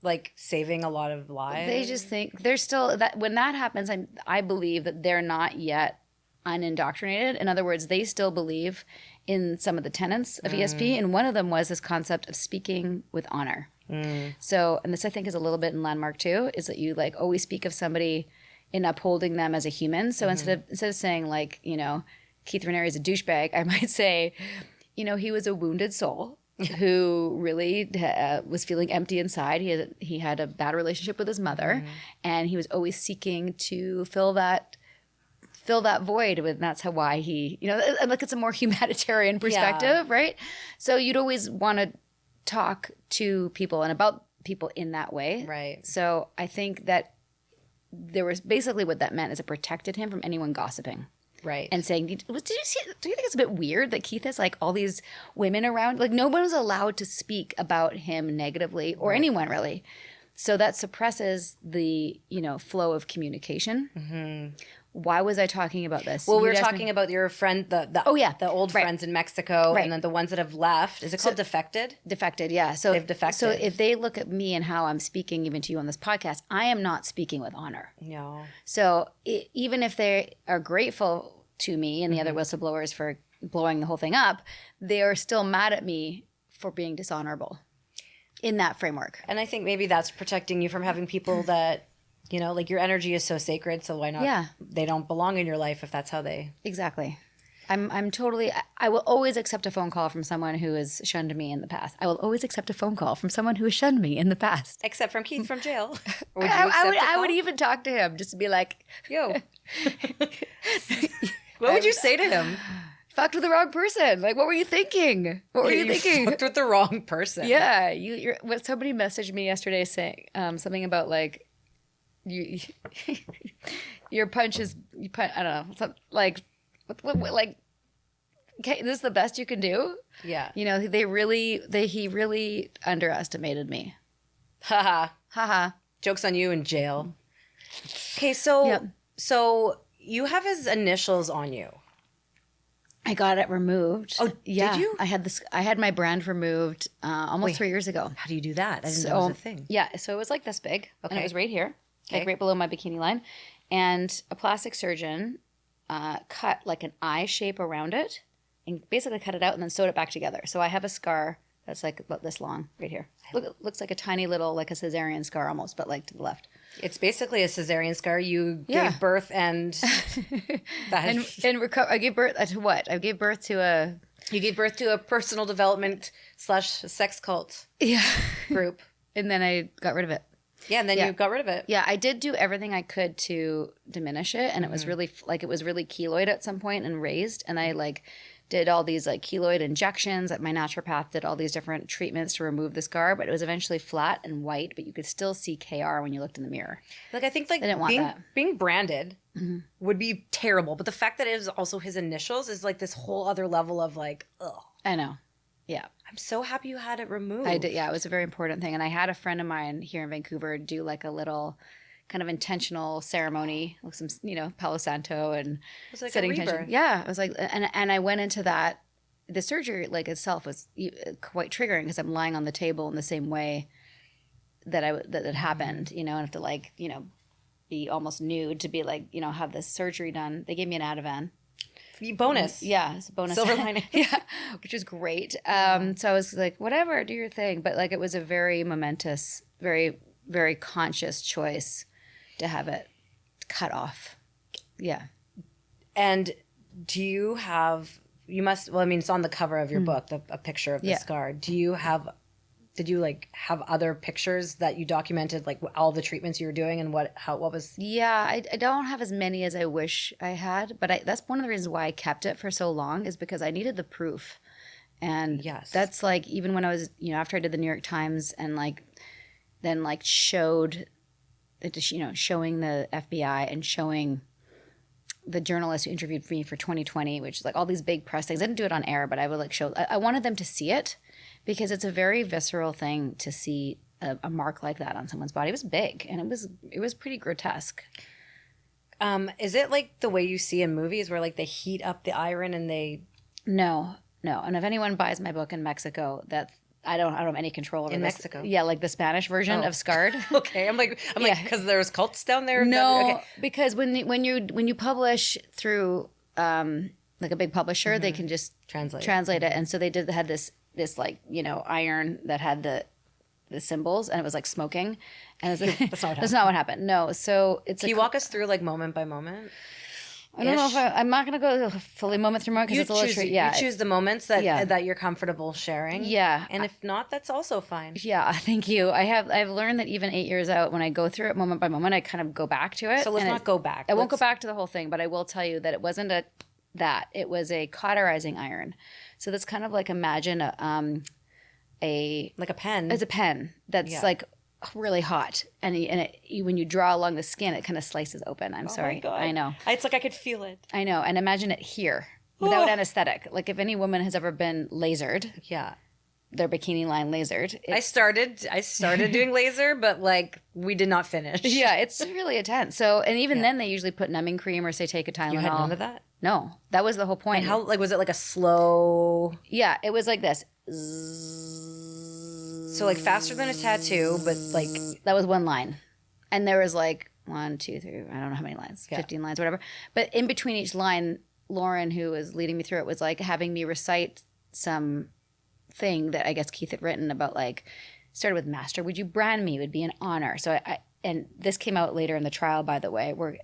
Like saving a lot of lives. They just think they're still that when that happens, I believe that they're not yet unindoctrinated. In other words, they still believe in some of the tenets of ESP, and one of them was this concept of speaking with honor. So, and this I think is a little bit in Landmark too, is that you like always speak of somebody in upholding them as a human. So instead of saying like, Keith Raniere is a douchebag, I might say, he was a wounded soul who really was feeling empty inside. He had a bad relationship with his mother, and he was always seeking to fill that void with. And that's why he, like it's a more humanitarian perspective, right? So you'd always want to talk to people and about people in that way, right? So I think that there was basically what that meant is it protected him from anyone gossiping. Right. And saying, do you think it's a bit weird that Keith has like all these women around? Like no one was allowed to speak about him negatively or anyone really. So that suppresses the, flow of communication. Why was I talking about this? Well, we were talking about your friend, the old friends in Mexico, and then the ones that have left. Is it called defected? Defected, yeah. So they've defected. So if they look at me and how I'm speaking, even to you on this podcast, I am not speaking with honor. No. So even if they are grateful to me and the other whistleblowers for blowing the whole thing up, they are still mad at me for being dishonorable in that framework. And I think maybe that's protecting you from having people that. Like your energy is so sacred, so why not? Yeah. They don't belong in your life if that's how they... Exactly. I'm totally... I will always accept a phone call from someone who has shunned me in the past. I will always accept a phone call from someone who has shunned me in the past. Except from Keith from jail. Or would you I would even talk to him just to be like... Yo. What would you say to him? Fucked with the wrong person. Like, what were you thinking? What were you thinking? Fucked with the wrong person. Yeah. Somebody messaged me yesterday saying something about like... your punch is I don't know, like like okay, this is the best you can do. Yeah, he really underestimated me. Haha. Joke's on you in jail. Okay, so you have his initials on you. I got it removed. Oh, yeah. Did you? I had my brand removed almost 3 years ago. How do you do that? I didn't know it was a thing. Yeah, so it was like this big. Okay, and it was right here. Like right below my bikini line. And a plastic surgeon cut like an eye shape around it and basically cut it out and then sewed it back together. So I have a scar that's like about this long right here. Looks like a tiny little, like a cesarean scar almost, but like to the left. It's basically a cesarean scar. You gave birth and I gave birth to what? I gave birth to a... You gave birth to a personal development / sex cult group. And then I got rid of it. Yeah, and then you got rid of it. Yeah, I did do everything I could to diminish it, and it was really like, it was really keloid at some point and raised, and I like did all these like keloid injections. My naturopath did all these different treatments to remove the scar, but it was eventually flat and white, but you could still see KR when you looked in the mirror. Like, I think like being branded would be terrible, but the fact that it was also his initials is like this whole other level of like, ugh. I know. Yeah. I'm so happy you had it removed. I did. Yeah, it was a very important thing. And I had a friend of mine here in Vancouver do like a little kind of intentional ceremony, like some, Palo Santo and it was like setting a rebirth. intention. Yeah, it was like, and I went into that. The surgery like itself was quite triggering because I'm lying on the table in the same way that it happened, and I have to like, be almost nude to be like, have this surgery done. They gave me an Ativan. Bonus. Yeah, it's a bonus. Silver lining. Yeah, which was great. So I was like, whatever, do your thing. But like, it was a very momentous, very, very conscious choice to have it cut off. Yeah. And do you have, it's on the cover of your book, a picture of the scar. Did you like have other pictures that you documented, like all the treatments you were doing and what was? Yeah, I don't have as many as I wish I had, but that's one of the reasons why I kept it for so long is because I needed the proof. And that's like, even when I was, after I did the New York Times and like, then like showing the FBI and showing the journalist who interviewed me for 2020, which is like all these big press things. I didn't do it on air, but I would like show, I wanted them to see it because it's a very visceral thing to see a mark like that on someone's body. It was big and it was pretty grotesque. Is it like the way you see in movies where like they heat up the iron and they... No. And if anyone buys my book in Mexico, I don't have any control over in this. Mexico. Yeah, like the Spanish version of Scarred. Okay, I'm like, because there's cults down there. No, because when you publish through like a big publisher, they can just translate it, and so they had this like iron that had the symbols, and it was like smoking, and that's not what happened. No, so it's. Can you walk us through like moment by moment? I don't know if I'm not going to go fully moment through moment because it's a little tricky. Yeah, you choose the moments that you're comfortable sharing. Yeah, and if not, that's also fine. Yeah, thank you. I've learned that even 8 years out, when I go through it moment by moment, I kind of go back to it. So let's not go back. I won't go back to the whole thing, but I will tell you that it wasn't it was a cauterizing iron. So that's kind of like, imagine a pen. It's a pen that's like really hot, and when you draw along the skin, it kind of slices open. I'm sorry. My God. I know. It's like I could feel it. I know, and imagine it here without anesthetic. Like if any woman has ever been lasered, their bikini line lasered. I started doing laser, but like we did not finish. Yeah, it's really intense. So, and even then, they usually put numbing cream or say take a Tylenol. You had none of that? No, that was the whole point. And how was it like a slow? Yeah, it was like this. So like faster than a tattoo, but like that was one line, and there was like 1, 2, 3. I don't know how many lines, 15 lines, whatever. But in between each line, Lauren, who was leading me through it, was like having me recite some thing that I guess Keith had written about, like, started with "Master, would you brand me? It would be an honor." So and this came out later in the trial, by the way, where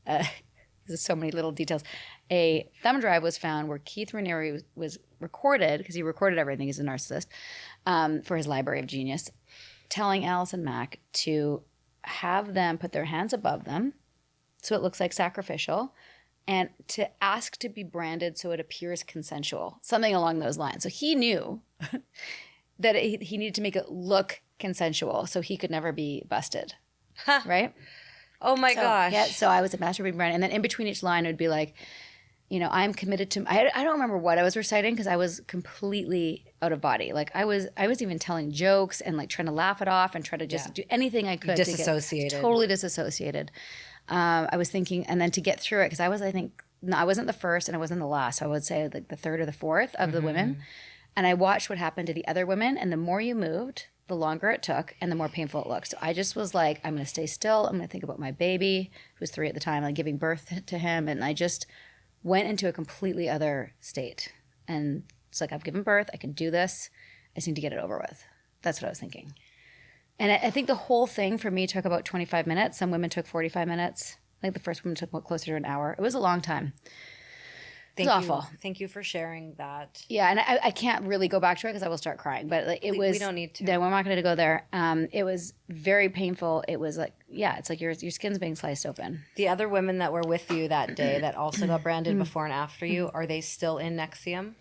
there's so many little details. A thumb drive was found where Keith Raniere was recorded, because he recorded everything. He's a narcissist, for his Library of Genius, telling Alice and Mac to have them put their hands above them so it looks like sacrificial, and to ask to be branded so it appears consensual, something along those lines. So he knew that he needed to make it look consensual so he could never be busted, right? Oh my gosh. Yeah, so I was a masturbating brand, and then in between each line it would be like, I'm committed to, I don't remember what I was reciting because I was completely out of body. Like I was even telling jokes and like trying to laugh it off and try to just do anything I could. Disassociated. Totally disassociated. I was thinking, and then to get through it, because I wasn't the first and I wasn't the last. So I would say like the third or the fourth of the women. And I watched what happened to the other women, and the more you moved, the longer it took and the more painful it looked. So I just was like, I'm going to stay still. I'm going to think about my baby, who was 3 at the time, like giving birth to him. And I just went into a completely other state. And it's like, I've given birth. I can do this. I just need to get it over with. That's what I was thinking. And I think the whole thing for me took about 25 minutes. Some women took 45 minutes. I think the first woman took closer to an hour. It was a long time. It was awful. Thank you for sharing that. Yeah, and I can't really go back to it because I will start crying. But like, it was. We don't need to. No, we're not going to go there. It was very painful. It was like, yeah, it's like your skin's being sliced open. The other women that were with you that day that also got branded before and after you, are they still in NXIVM?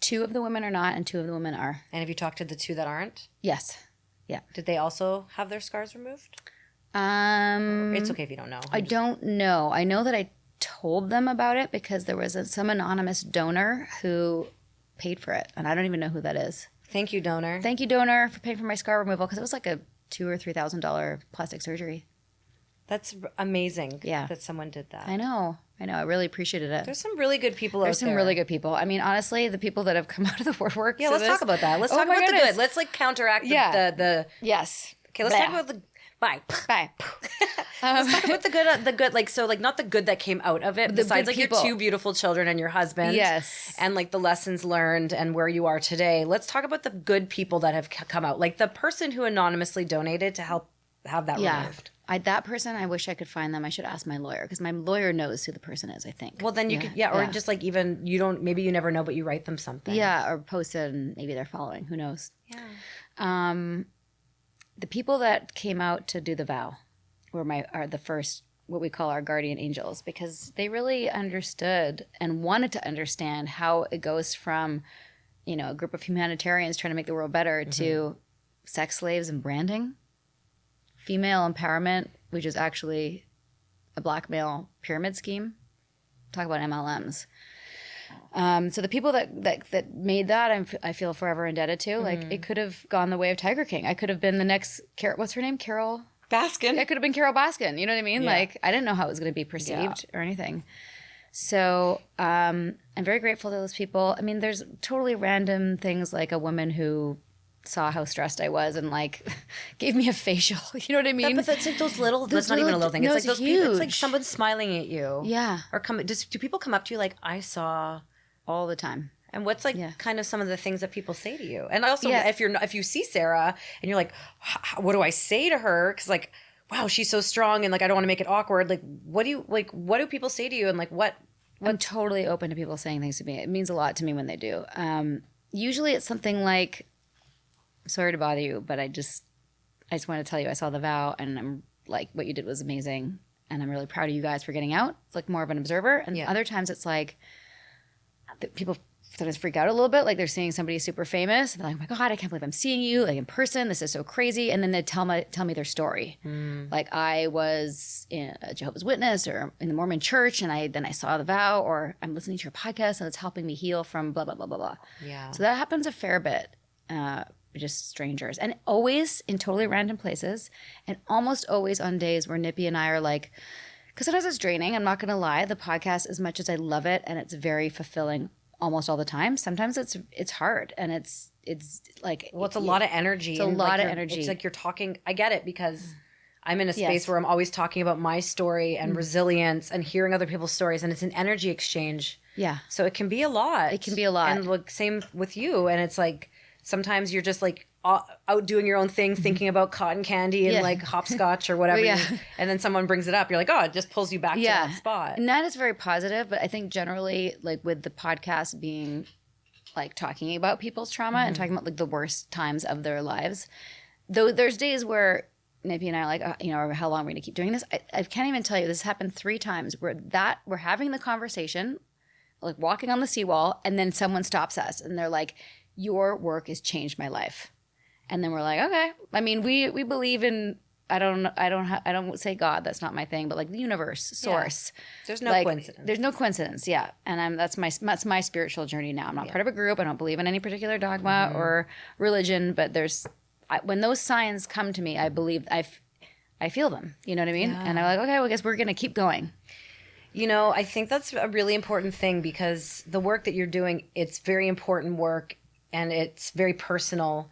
2 of the women are not, and 2 of the women are. And have you talked to the 2 that aren't? Yes. Yeah. Did they also have their scars removed? It's okay if you don't know. I don't know. I know that I told them about it because there was some anonymous donor who paid for it, and I don't even know who that is. Thank you, donor. Thank you, donor, for paying for my scar removal because it was like a $2,000 or $3,000 plastic surgery. That's amazing. Yeah. That someone did that. I know. I really appreciated it. There's some really good people out there. There's some really good people. I mean, honestly, the people that have come out of the woodwork. Yeah, let's talk about that. Let's talk about the good. Let's like counteract the Yes. Okay, let's talk about the bye. Let's talk about the good, like, so like not the good that came out of it, besides like your 2 beautiful children and your husband. Yes. And like the lessons learned and where you are today. Let's talk about the good people that have come out. Like the person who anonymously donated to help have that removed. That person, I wish I could find them. I should ask my lawyer because my lawyer knows who the person is, I think. Well, then you could, or just like even, maybe you never know, but you write them something. Yeah, or post it and maybe they're following. Who knows? Yeah. The people that came out to do the vow are the first, what we call our guardian angels, because they really understood and wanted to understand how it goes from, a group of humanitarians trying to make the world better to sex slaves and branding. Female empowerment, which is actually a blackmail pyramid scheme. Talk about MLMs. So the people that made that, I feel forever indebted to. Like, it could have gone the way of Tiger King. I could have been the next, what's her name? Carol Baskin. I could have been Carol Baskin. You know what I mean? Yeah. Like, I didn't know how it was going to be perceived or anything. So I'm very grateful to those people. I mean, there's totally random things like a woman who saw how stressed I was and like gave me a facial. You know what I mean? But that's like those little. That's not even a little thing. It's like those huge. people. It's like someone smiling at you. Yeah. Or do people come up to you like, I saw all the time? And what's like kind of some of the things that people say to you? And also, if you see Sarah and you're like, what do I say to her? Because like, wow, she's so strong, and like I don't want to make it awkward. Like, what do people say to you? And like, I'm totally open to people saying things to me. It means a lot to me when they do. Usually, it's something like, sorry to bother you, but I just want to tell you I saw the vow and I'm like, what you did was amazing and I'm really proud of you guys for getting out. It's like more of an observer. And other times it's like people sometimes freak out a little bit, like they're seeing somebody super famous and they're like, oh my God, I can't believe I'm seeing you like in person. This is so crazy. And then they tell me their story. Like I was in a Jehovah's Witness or in the Mormon church and then I saw the vow, or I'm listening to your podcast and it's helping me heal from blah, blah, blah, blah, blah. Yeah. So that happens a fair bit. Just strangers, and always in totally random places, and almost always on days where Nippy and I are like, because sometimes it's draining. I'm not going to lie. The podcast, as much as I love it and it's very fulfilling almost all the time, sometimes it's hard and it's like, well, it's a lot of energy. It's a lot of energy. It's like you're talking. I get it because I'm in a space where I'm always talking about my story and resilience and hearing other people's stories, and it's an energy exchange. Yeah. So it can be a lot. It can be a lot. And like same with you, and it's like. Sometimes you're just like out doing your own thing, thinking about cotton candy and like hopscotch or whatever. And then someone brings it up. You're like, oh, it just pulls you back to that spot. And that is very positive. But I think generally, like with the podcast being like talking about people's trauma and talking about like the worst times of their lives, though there's days where Nippy and I are like, how long are we going to keep doing this? I can't even tell you. This happened 3 times where we're having the conversation, like walking on the seawall, and then someone stops us and they're like, your work has changed my life. And then we're like, okay. I mean, we believe in, I don't say God, that's not my thing, but like the universe, source. Yeah. There's no coincidence. There's no coincidence, yeah. And that's my spiritual journey now. I'm not part of a group. I don't believe in any particular dogma or religion, but when those signs come to me, I believe, I feel them. You know what I mean? Yeah. And I'm like, okay, well, I guess we're going to keep going. You know, I think that's a really important thing because the work that you're doing, it's very important work. And it's very personal.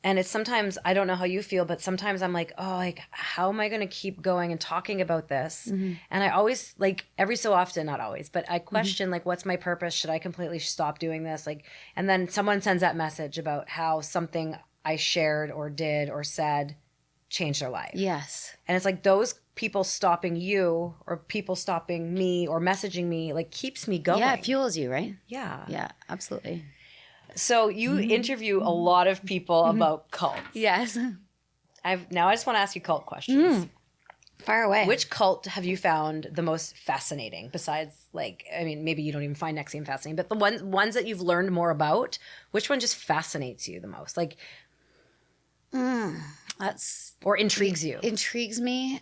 And it's sometimes, I don't know how you feel, but sometimes I'm like, oh, like, how am I going to keep going and talking about this? And I always, like, every so often, not always, but I question, like, what's my purpose? Should I completely stop doing this? Like, and then someone sends that message about how something I shared or did or said changed their life. Yes. And it's like those people stopping you or people stopping me or messaging me, like, keeps me going. Yeah, it fuels you, right? Yeah. Yeah, absolutely. So you interview a lot of people about cults. Yes. Now I just want to ask you cult questions. Fire away. Which cult have you found the most fascinating besides, like, I mean, maybe you don't even find NXIVM fascinating, but the ones that you've learned more about, which one just fascinates you the most? Like, That's or intrigues you? intrigues me.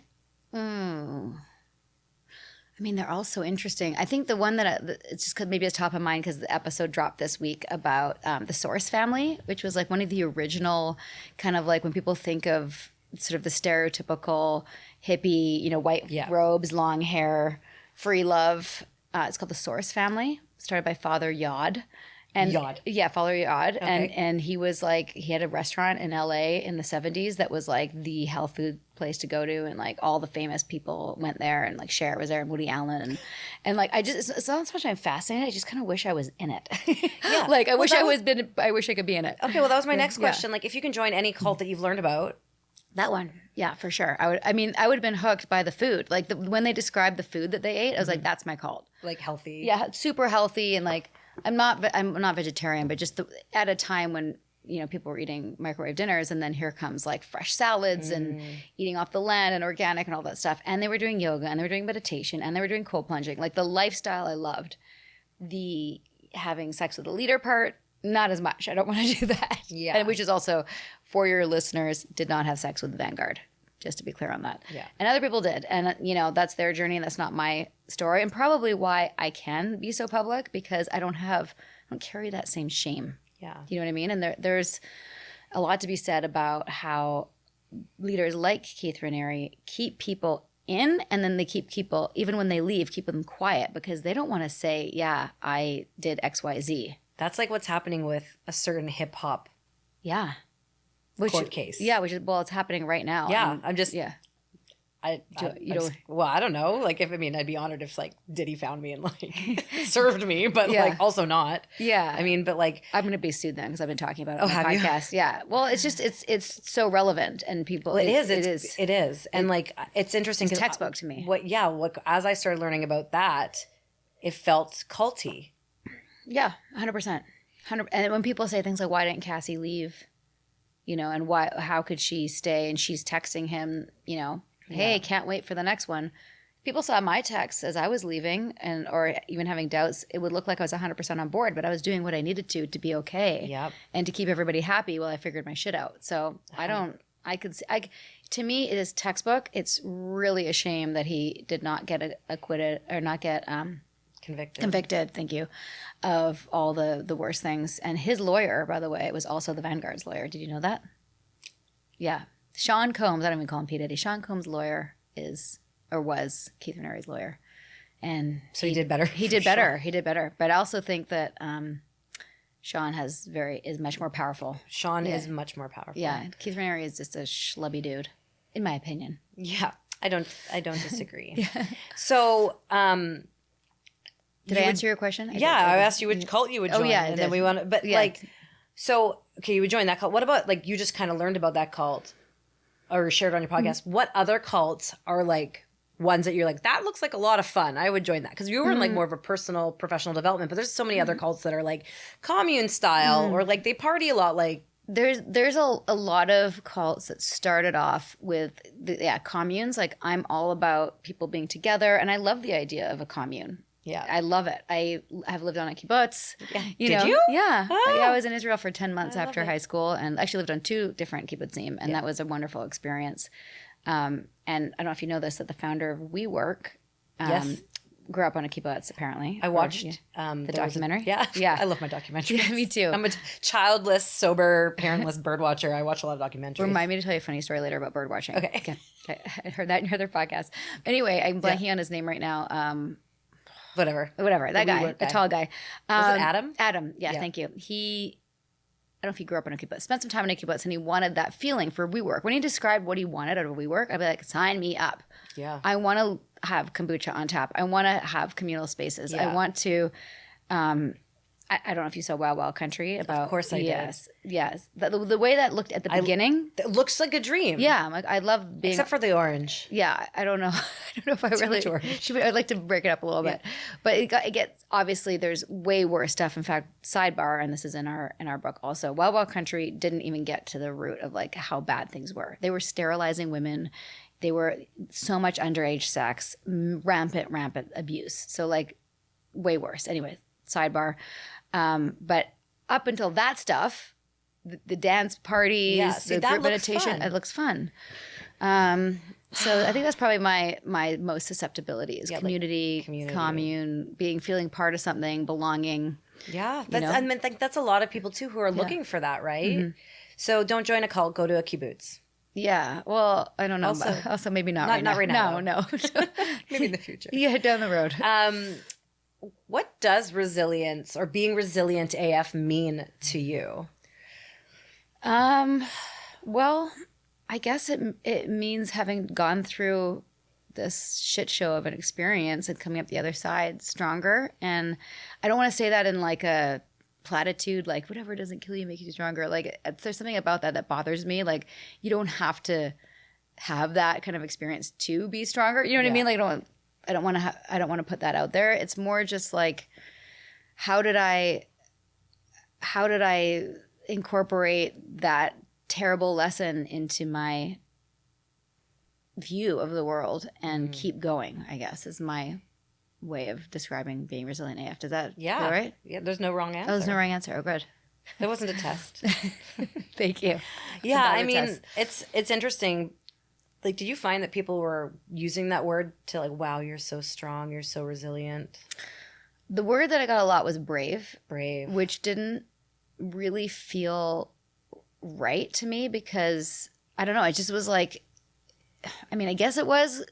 I mean, they're all so interesting. I think the one that it's just 'cause maybe it's top of mind because the episode dropped this week about the Source family, which was like one of the original kind of like when people think of sort of the stereotypical hippie, you know, white robes, long hair, free love. It's called the Source family, started by Father Yod. And Yod. Yeah, Father Yod. Okay. And he was like, he had a restaurant in LA in the 70s that was like the health food place to go to. And like all the famous people went there, and like Cher was there, and Woody Allen. And like, I just, it's not so much I'm fascinated. I just kind of wish I was in it. Yeah. Like, I wish I I could be in it. Okay, well, that was my next question. Like, if you can join any cult that you've learned about. That one. Yeah, for sure. I would have been hooked by the food. Like when they described the food that they ate, I was like, that's my cult. Like healthy. Yeah, super healthy, and like I'm not vegetarian, but just at a time when, you know, people were eating microwave dinners, and then here comes like fresh salads and eating off the land and organic and all that stuff. And they were doing yoga, and they were doing meditation, and they were doing cold plunging. Like the lifestyle I loved. The having sex with the leader part, not as much. I don't want to do that. Yeah. And which is also, for your listeners, did not have sex with the Vanguard. Just to be clear on that. Yeah. And other people did. And, you know, that's their journey, and that's not my story. And probably why I can be so public, because I don't carry that same shame. Yeah. You know what I mean? And there's a lot to be said about how leaders like Keith Raniere keep people in, and then they keep people, even when they leave, keep them quiet, because they don't want to say, yeah, I did XYZ. That's like what's happening with a certain hip hop Yeah. court case. Yeah, it's happening right now. Yeah. And, I'm just. yeah. I don't know. Like, I'd be honored if like Diddy found me and like served me, but Yeah. like also not. Yeah. I mean, but like, I'm going to be sued then because I've been talking about it on have the you? podcast. Yeah. Well, it's just, it's so relevant, and people, it is. And like, it's interesting. It's 'cause textbook to me. As I started learning about that, it felt culty. Yeah, 100%. And when people say things like, why didn't Cassie leave? You know, and how could she stay? And she's texting him, you know, hey, can't wait for the next one. People saw my texts as I was leaving, or even having doubts. It would look like I was 100% on board, but I was doing what I needed to be okay. Yep. And to keep everybody happy while I figured my shit out. So to me, it is textbook. It's really a shame that he did not get acquitted or not get convicted, thank you, of all the worst things. And his lawyer, by the way, was also the Vanguard's lawyer. Did you know that? Yeah. Sean Combs, I don't even call him P. Diddy. Sean Combs' lawyer was Keith Raniere's lawyer. And So he did better. He did better. He did better. But I also think that Sean is much more powerful. Sean is much more powerful. Yeah. Keith Raniere is just a schlubby dude, in my opinion. Yeah. I don't disagree. Yeah. So, Did I answer your question? I asked you which cult you would join. Oh, yeah, and then we want to, but like, so, okay, you would join that cult. What about, like, you just kind of learned about that cult or shared on your podcast. Mm-hmm. What other cults are like ones that you're like, that looks like a lot of fun. I would join that. Because you were in like more of a personal, professional development, but there's so many other cults that are like commune style or like they party a lot. Like, There's a lot of cults that started off with communes. Like, I'm all about people being together, and I love the idea of a commune. yeah. I love it. I have lived on a kibbutz. Yeah. You Did know? you? Yeah. Oh. Yeah, I was in Israel for 10 months I after love it. high school, and actually lived on 2 different kibbutzim, and that was a wonderful experience. And I don't know if you know this, that the founder of WeWork Yes. grew up on a kibbutz, apparently. I watched the documentary. Yeah. Yeah. I love my documentaries. Yeah, me too. I'm a childless, sober, parentless bird watcher. I watch a lot of documentaries. Remind me to tell you a funny story later about bird watching. Okay. I heard that in your other podcast. Anyway, I'm blanking on his name right now. Whatever. That guy, WeWork the tall guy. Was it Adam? Adam, yeah, Yeah. thank you. He don't know if he grew up in a kibbutz, spent some time in a kibbutz, and he wanted that feeling for WeWork. When he described what he wanted out of WeWork, I'd be like, sign me up. Yeah. I want to have kombucha on tap. I want to have communal spaces. Yeah. I want to, I don't know if you saw Wild Wild Country. Of course I did. Yes. The way that looked at the beginning. It looks like a dream. Yeah. I'm like, I love being. Except for the orange. Yeah. I don't know. I don't know if I really. I'd like to break it up a little bit. But it gets, obviously, there's way worse stuff. In fact, sidebar, and this is in our book also, Wild Wild Country didn't even get to the root of like how bad things were. They were sterilizing women. They were so much underage sex, rampant abuse. So like way worse. Anyway, sidebar. But up until that stuff, the dance parties, the group meditation, it looks fun. So I think that's probably my most susceptibility is community, commune, feeling part of something, belonging. Yeah, I mean, that's a lot of people too who are looking for that, right? Mm-hmm. So don't join a cult, go to a kibbutz. Yeah, well, I don't know. Also maybe not right now. Not right now. No. Maybe in the future. Yeah, down the road. What does resilience or being resilient AF mean to you? Well, I guess it means having gone through this shit show of an experience and coming up the other side stronger. And I don't want to say that in like a platitude, like whatever doesn't kill you make you stronger. Like there's something about that bothers me. Like you don't have to have that kind of experience to be stronger. You know what I mean? Like I don't want to put that out there. It's more just like, how did I incorporate that terrible lesson into my view of the world and keep going, I guess, is my way of describing being resilient AF. Does that feel right? Yeah, there's no wrong answer. Oh, there's no wrong answer. Oh, good. That wasn't a test. Thank you. Yeah, I mean, it's interesting. Like, did you find that people were using that word to like, wow, you're so strong, you're so resilient? The word that I got a lot was brave. Brave. Which didn't really feel right to me because, I don't know, it just was like, I mean, I guess it was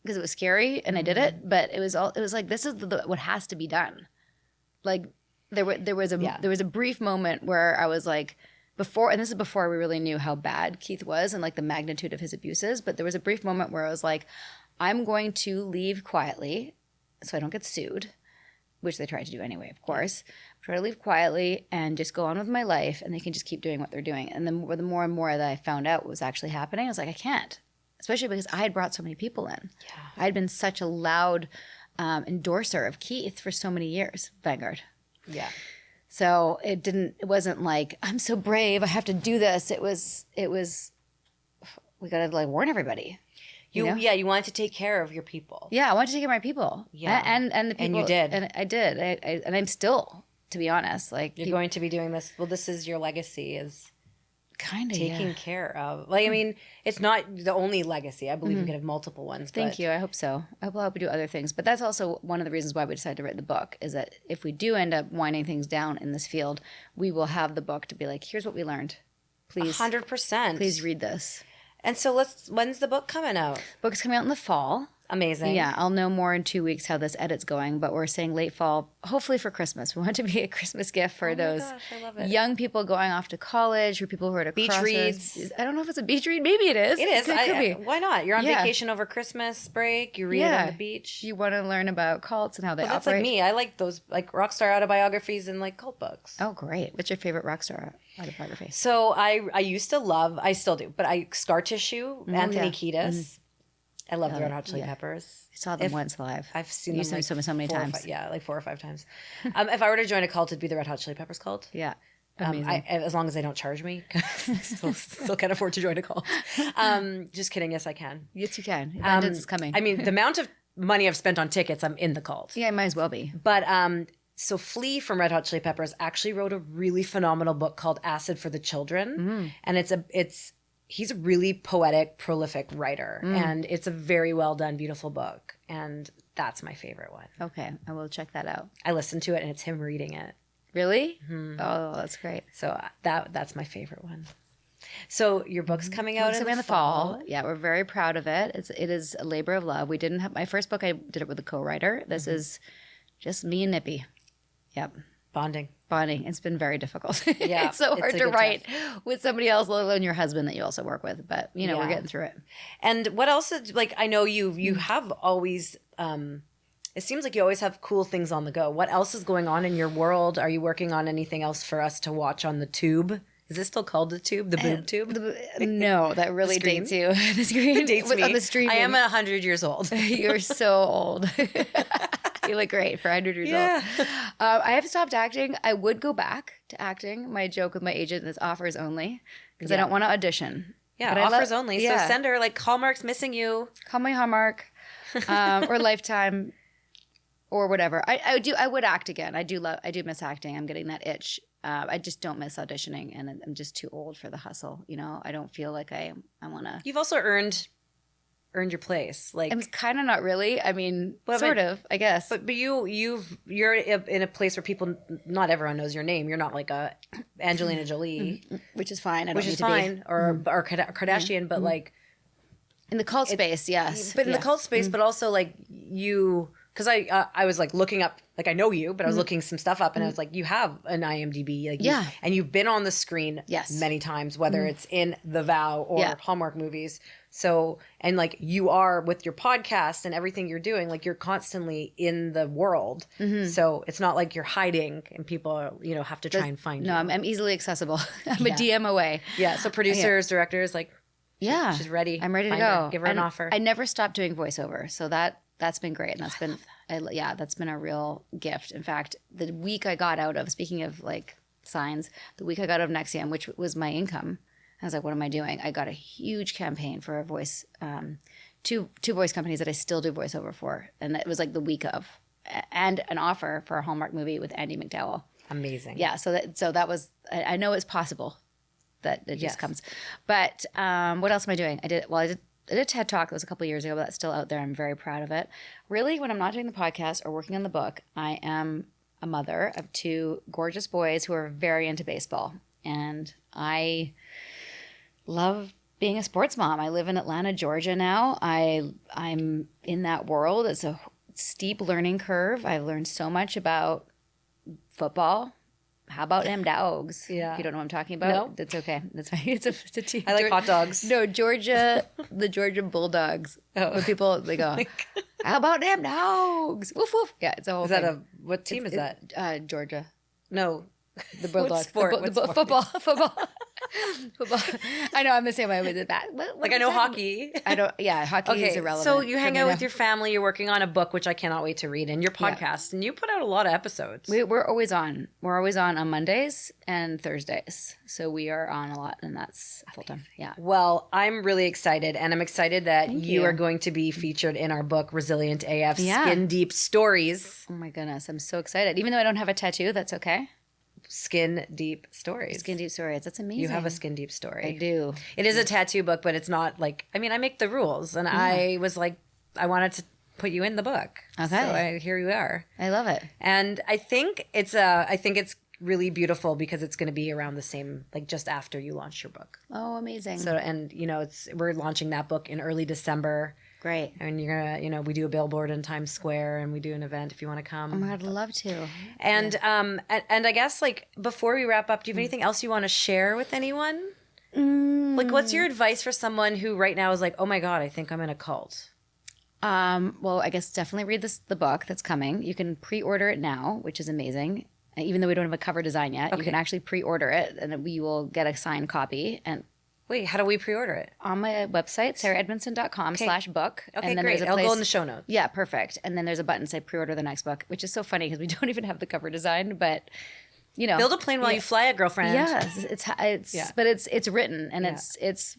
because it was scary and I did it, but it was like, this is what has to be done. Like, there was a brief moment where I was like, and this is before we really knew how bad Keith was and like the magnitude of his abuses, but there was a brief moment where I was like, I'm going to leave quietly so I don't get sued, which they tried to do anyway, of course. Try to leave quietly and just go on with my life and they can just keep doing what they're doing. And the more and more that I found out what was actually happening, I was like, I can't, especially because I had brought so many people in. Yeah. I had been such a loud endorser of Keith for so many years, Vanguard. Yeah. So it wasn't like, I'm so brave, I have to do this. It was, we got to like warn everybody. You know? Yeah, you wanted to take care of your people. Yeah, I wanted to take care of my people. Yeah. And the people. And you did. And I did. And I'm still, to be honest. Like you're going to be doing this. Well, this is your legacy is kind of taking care of. Like, I mean, it's not the only legacy. I believe we could have multiple ones. Thank you. I hope so. I hope we'll help you do other things. But that's also one of the reasons why we decided to write the book is that if we do end up winding things down in this field, we will have the book to be like, here's what we learned. Please. 100%. Please read this. And so when's the book coming out? Book's coming out in the fall. Amazing. Yeah, I'll know more in 2 weeks how this edit's going, but we're saying late fall, hopefully for Christmas. We want it to be a Christmas gift for those young people going off to college, or people who are at a beach reads. I don't know if it's a beach read. Maybe it is. It is. It could be. Why not? You're on vacation over Christmas break. You read it on the beach. You want to learn about cults and how they operate. That's like me. I like those like rock star autobiographies and like cult books. Oh, great. What's your favorite rock star autobiography? So I used to love, I still do, but Scar Tissue, Anthony Kiedis. Mm-hmm. I love the Red Hot Chili Peppers. I saw them once live. I've seen them like so many times. Like 4 or 5 times. If I were to join a cult, it'd be the Red Hot Chili Peppers cult. Yeah. Amazing. As long as they don't charge me. still can't afford to join a cult. Just kidding. Yes, I can. Yes, you can. Vengeance is coming. I mean, the amount of money I've spent on tickets, I'm in the cult. Yeah, it might as well be. But so Flea from Red Hot Chili Peppers actually wrote a really phenomenal book called Acid for the Children. And he's a really poetic, prolific writer. And it's a very well done, beautiful book. And that's my favorite one. Okay, I will check that out. I listened to it and it's him reading it. Really? Mm-hmm. Oh, that's great. So that's my favorite one. So your book's coming out in the fall. Yeah, we're very proud of it. It is a labor of love. We didn't have my first book. I did it with a co-writer. This is just me and Nippy. Yep. Bonding. bonding. It's been very difficult. Yeah, it's so it's hard a to good write with somebody else, let alone your husband that you also work with. But we're Yeah. getting through it. And what else is, like, I know you have always, it seems like you always have cool things on the go. What else is going on in your world? Are you working on anything else for us to watch on the tube? Is this still called the tube? The boob tube? No, that really screen? dates you. The screen It dates me. on the streaming. I am 100 years old. You're so old. You look great for 100 years Yeah. old. I have stopped acting. I would go back to acting. My joke with my agent is offers only because I don't want to audition. Yeah, But I offers only. Yeah. So send her, like, Hallmark's missing you. Call me Hallmark or Lifetime or whatever. I would act again. I do miss acting. I'm getting that itch. I just don't miss auditioning, and I'm just too old for the hustle. I don't feel like I want to. You've also earned your place. Like, I'm kind of not really. I mean, Well, sort of, I guess. but you're in a place where people, not everyone knows your name. You're not like a Angelina Jolie, which is fine. I don't which need is to be. fine, or Kardashian, but like In the cult space, yes. But in the Yeah. cult space, but also like you, because I was like looking up, like I know you, but I was looking some stuff up, and I was like, you have an IMDb, like Yeah. and you've been on the screen Yes. many times, whether it's in The Vow or Yeah. Hallmark movies. So, and like you are with your podcast and everything you're doing, like you're constantly in the world. So it's not like you're hiding and people, have to try and find No, you. I'm easily accessible. I'm a DM away. Yeah. So producers, directors, like Yeah, she's ready. I'm ready to Find her. go. Give her an And offer. I never stopped doing voiceover, so that's been great, and that's been that's been a real gift. In fact, the week I got out of, speaking of like signs, the week I got out of NXIVM, which was my income, I was like, what am I doing? I got a huge campaign for a voice, two voice companies that I still do voiceover for, and it was like the week of, and an offer for a Hallmark movie with Andy McDowell. Amazing. Yeah, so that was, I know it's possible that it just Yes. comes. But what else am I doing? I did a TED Talk that was a couple of years ago, but that's still out there. I'm very proud of it. Really, when I'm not doing the podcast or working on the book, I am a mother of two gorgeous boys who are very into baseball. And I love being a sports mom. I live in Atlanta, Georgia now. I'm in that world. It's a steep learning curve. I've learned so much about football. How about them dogs? Yeah. If you don't know what I'm talking about, No. that's okay. That's fine. It's a team. I like hot dogs. No, the Georgia Bulldogs. Oh. When people, they go, how about them dogs? Woof, woof. Yeah, it's a whole Is thing. that what team is that? Georgia. No. The Bulldogs. sport? The What sport? Football. Football. I know, I'm the same way with that. Like, I know hockey. I don't, yeah, hockey is irrelevant. So you hang for me out now. with your family, you're working on a book, which I cannot wait to read, and your podcast, and you put out a lot of episodes. We're always on. We're always on Mondays and Thursdays. So we are on a lot, and that's full time. Yeah. Well, I'm really excited, and I'm excited that you you. are going to be featured in our book, Resilient AF, Yeah. Skin Deep Stories. Oh my goodness, I'm so excited. Even though I don't have a tattoo, that's okay. Skin Deep Stories. Skin Deep Stories. That's amazing. You have a Skin Deep story. I do. It is a tattoo book, but it's not like, I mean, I make the rules, and I was like, I wanted to put you in the book. Okay. So here you are. I love it. And I think it's really beautiful because it's going to be around the same, like just after you launch your book. Oh, amazing. So, and we're launching that book in early December, Great. and you're gonna, we do a billboard in Times Square, and we do an event if you want to come. Oh my God, I'd love to. And and I guess, like, before we wrap up, do you have anything else you want to share with anyone? Like, what's your advice for someone who right now is like, oh my God, I think I'm in a cult? Well, I guess definitely read the book that's coming. You can pre-order it now, which is amazing. Even though we don't have a cover design yet, you can actually pre-order it, and we will get a signed copy. And Wait, how do we pre-order it? on my website, sarahedmondson.com/book. Okay, and then great. there's a I'll go place- in the show notes. Yeah, perfect. And then there's a button say pre-order the next book, which is so funny because we don't even have the cover design, but Build a plane while you fly it, girlfriend. Yes, but it's written and Yeah. it's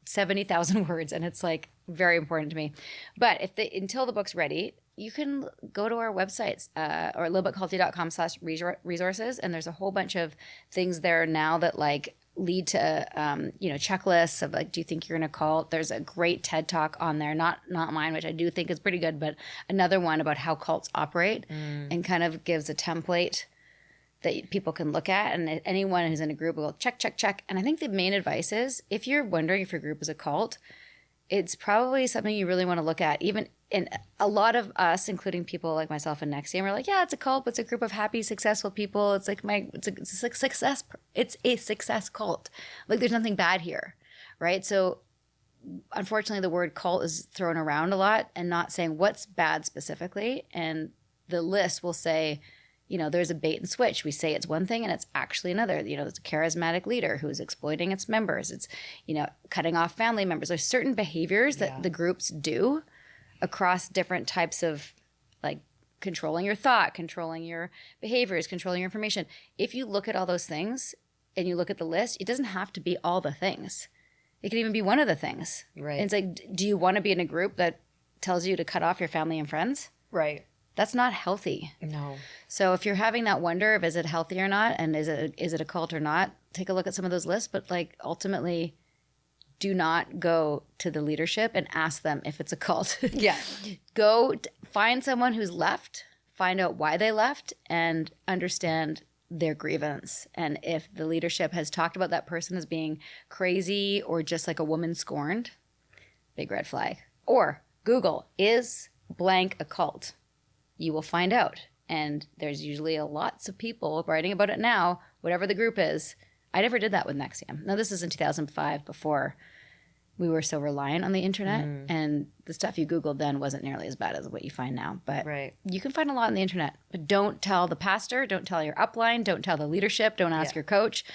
70,000 words, and it's like very important to me. But until the book's ready, you can go to our websites or littlebitculty.com/resources, and there's a whole bunch of things there now that like lead to checklists of like, do you think you're in a cult? There's a great TED Talk on there, not mine, which I do think is pretty good, but another one about how cults operate and kind of gives a template that people can look at, and anyone who's in a group will check. And I think the main advice is, if you're wondering if your group is a cult, it's probably something you really want to look at. Even in a lot of us, including people like myself and NXIVM, are like, yeah, it's a cult, but it's a group of happy, successful people. It's like it's a success cult. Like there's nothing bad here, right? So unfortunately, the word cult is thrown around a lot and not saying what's bad specifically. And the list will say, there's a bait and switch. We say it's one thing and it's actually another. It's a charismatic leader who's exploiting its members. It's, cutting off family members. There's certain behaviors that the groups do across different types of like controlling your thought, controlling your behaviors, controlling your information. If you look at all those things and you look at the list, it doesn't have to be all the things. It can even be one of the things. Right. And it's like, do you want to be in a group that tells you to cut off your family and friends? Right. That's not healthy. No. So if you're having that wonder of is it healthy or not, and is it a cult or not, take a look at some of those lists. But like ultimately, do not go to the leadership and ask them if it's a cult. Yeah. Go find someone who's left, find out why they left, and understand their grievance. And if the leadership has talked about that person as being crazy or just like a woman scorned, big red flag. Or Google, is blank a cult? You will find out. And there's usually lots of people writing about it now, whatever the group is. I never did that with NXIVM. Now, this is in 2005, before we were so reliant on the internet. And the stuff you Googled then wasn't nearly as bad as what you find now. But you can find a lot on the internet. But don't tell the pastor, don't tell your upline, don't tell the leadership, don't ask your coach.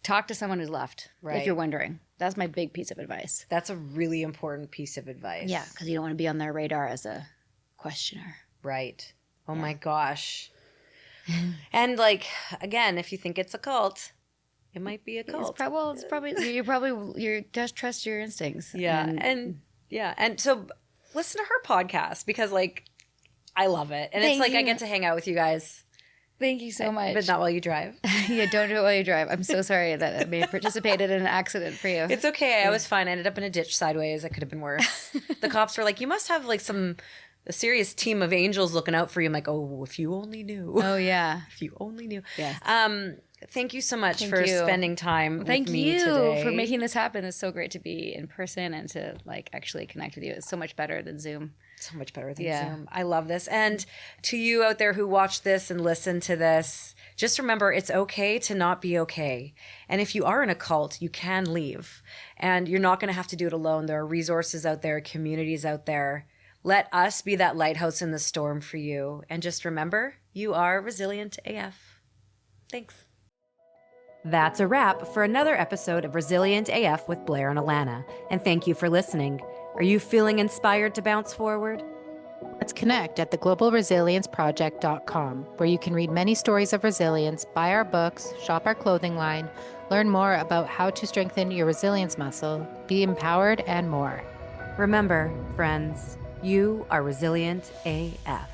Talk to someone who's left, if you're wondering. That's my big piece of advice. That's a really important piece of advice. Yeah, because you don't want to be on their radar as a questioner. Right. Oh my gosh. And like, again, if you think it's a cult, it might be a cult. It's probably you just trust your instincts. Yeah. And so listen to her podcast because like I love it. And it's like I get to hang out with you guys. Thank you so much. But not while you drive. Yeah, don't do it while you drive. I'm so sorry that I may have participated in an accident for you. It's okay. I was fine. I ended up in a ditch sideways. That could have been worse. The cops were like, you must have like a serious team of angels looking out for you. I'm like, oh, if you only knew. Oh, yeah. If you only knew. Yes. Thank you so much for spending time with me today. Thank you for making this happen. It's so great to be in person and to like actually connect with you. It's so much better than Zoom. So much better than Zoom. I love this. And to you out there who watch this and listen to this, just remember it's okay to not be okay. And if you are in a cult, you can leave. And you're not going to have to do it alone. There are resources out there, communities out there. Let us be that lighthouse in the storm for you. And just remember, you are resilient AF. Thanks. That's a wrap for another episode of Resilient AF with Blair and Alana. And thank you for listening. Are you feeling inspired to bounce forward? Let's connect at theglobalresilienceproject.com, where you can read many stories of resilience, buy our books, shop our clothing line, learn more about how to strengthen your resilience muscle, be empowered, and more. Remember, friends, you are resilient AF.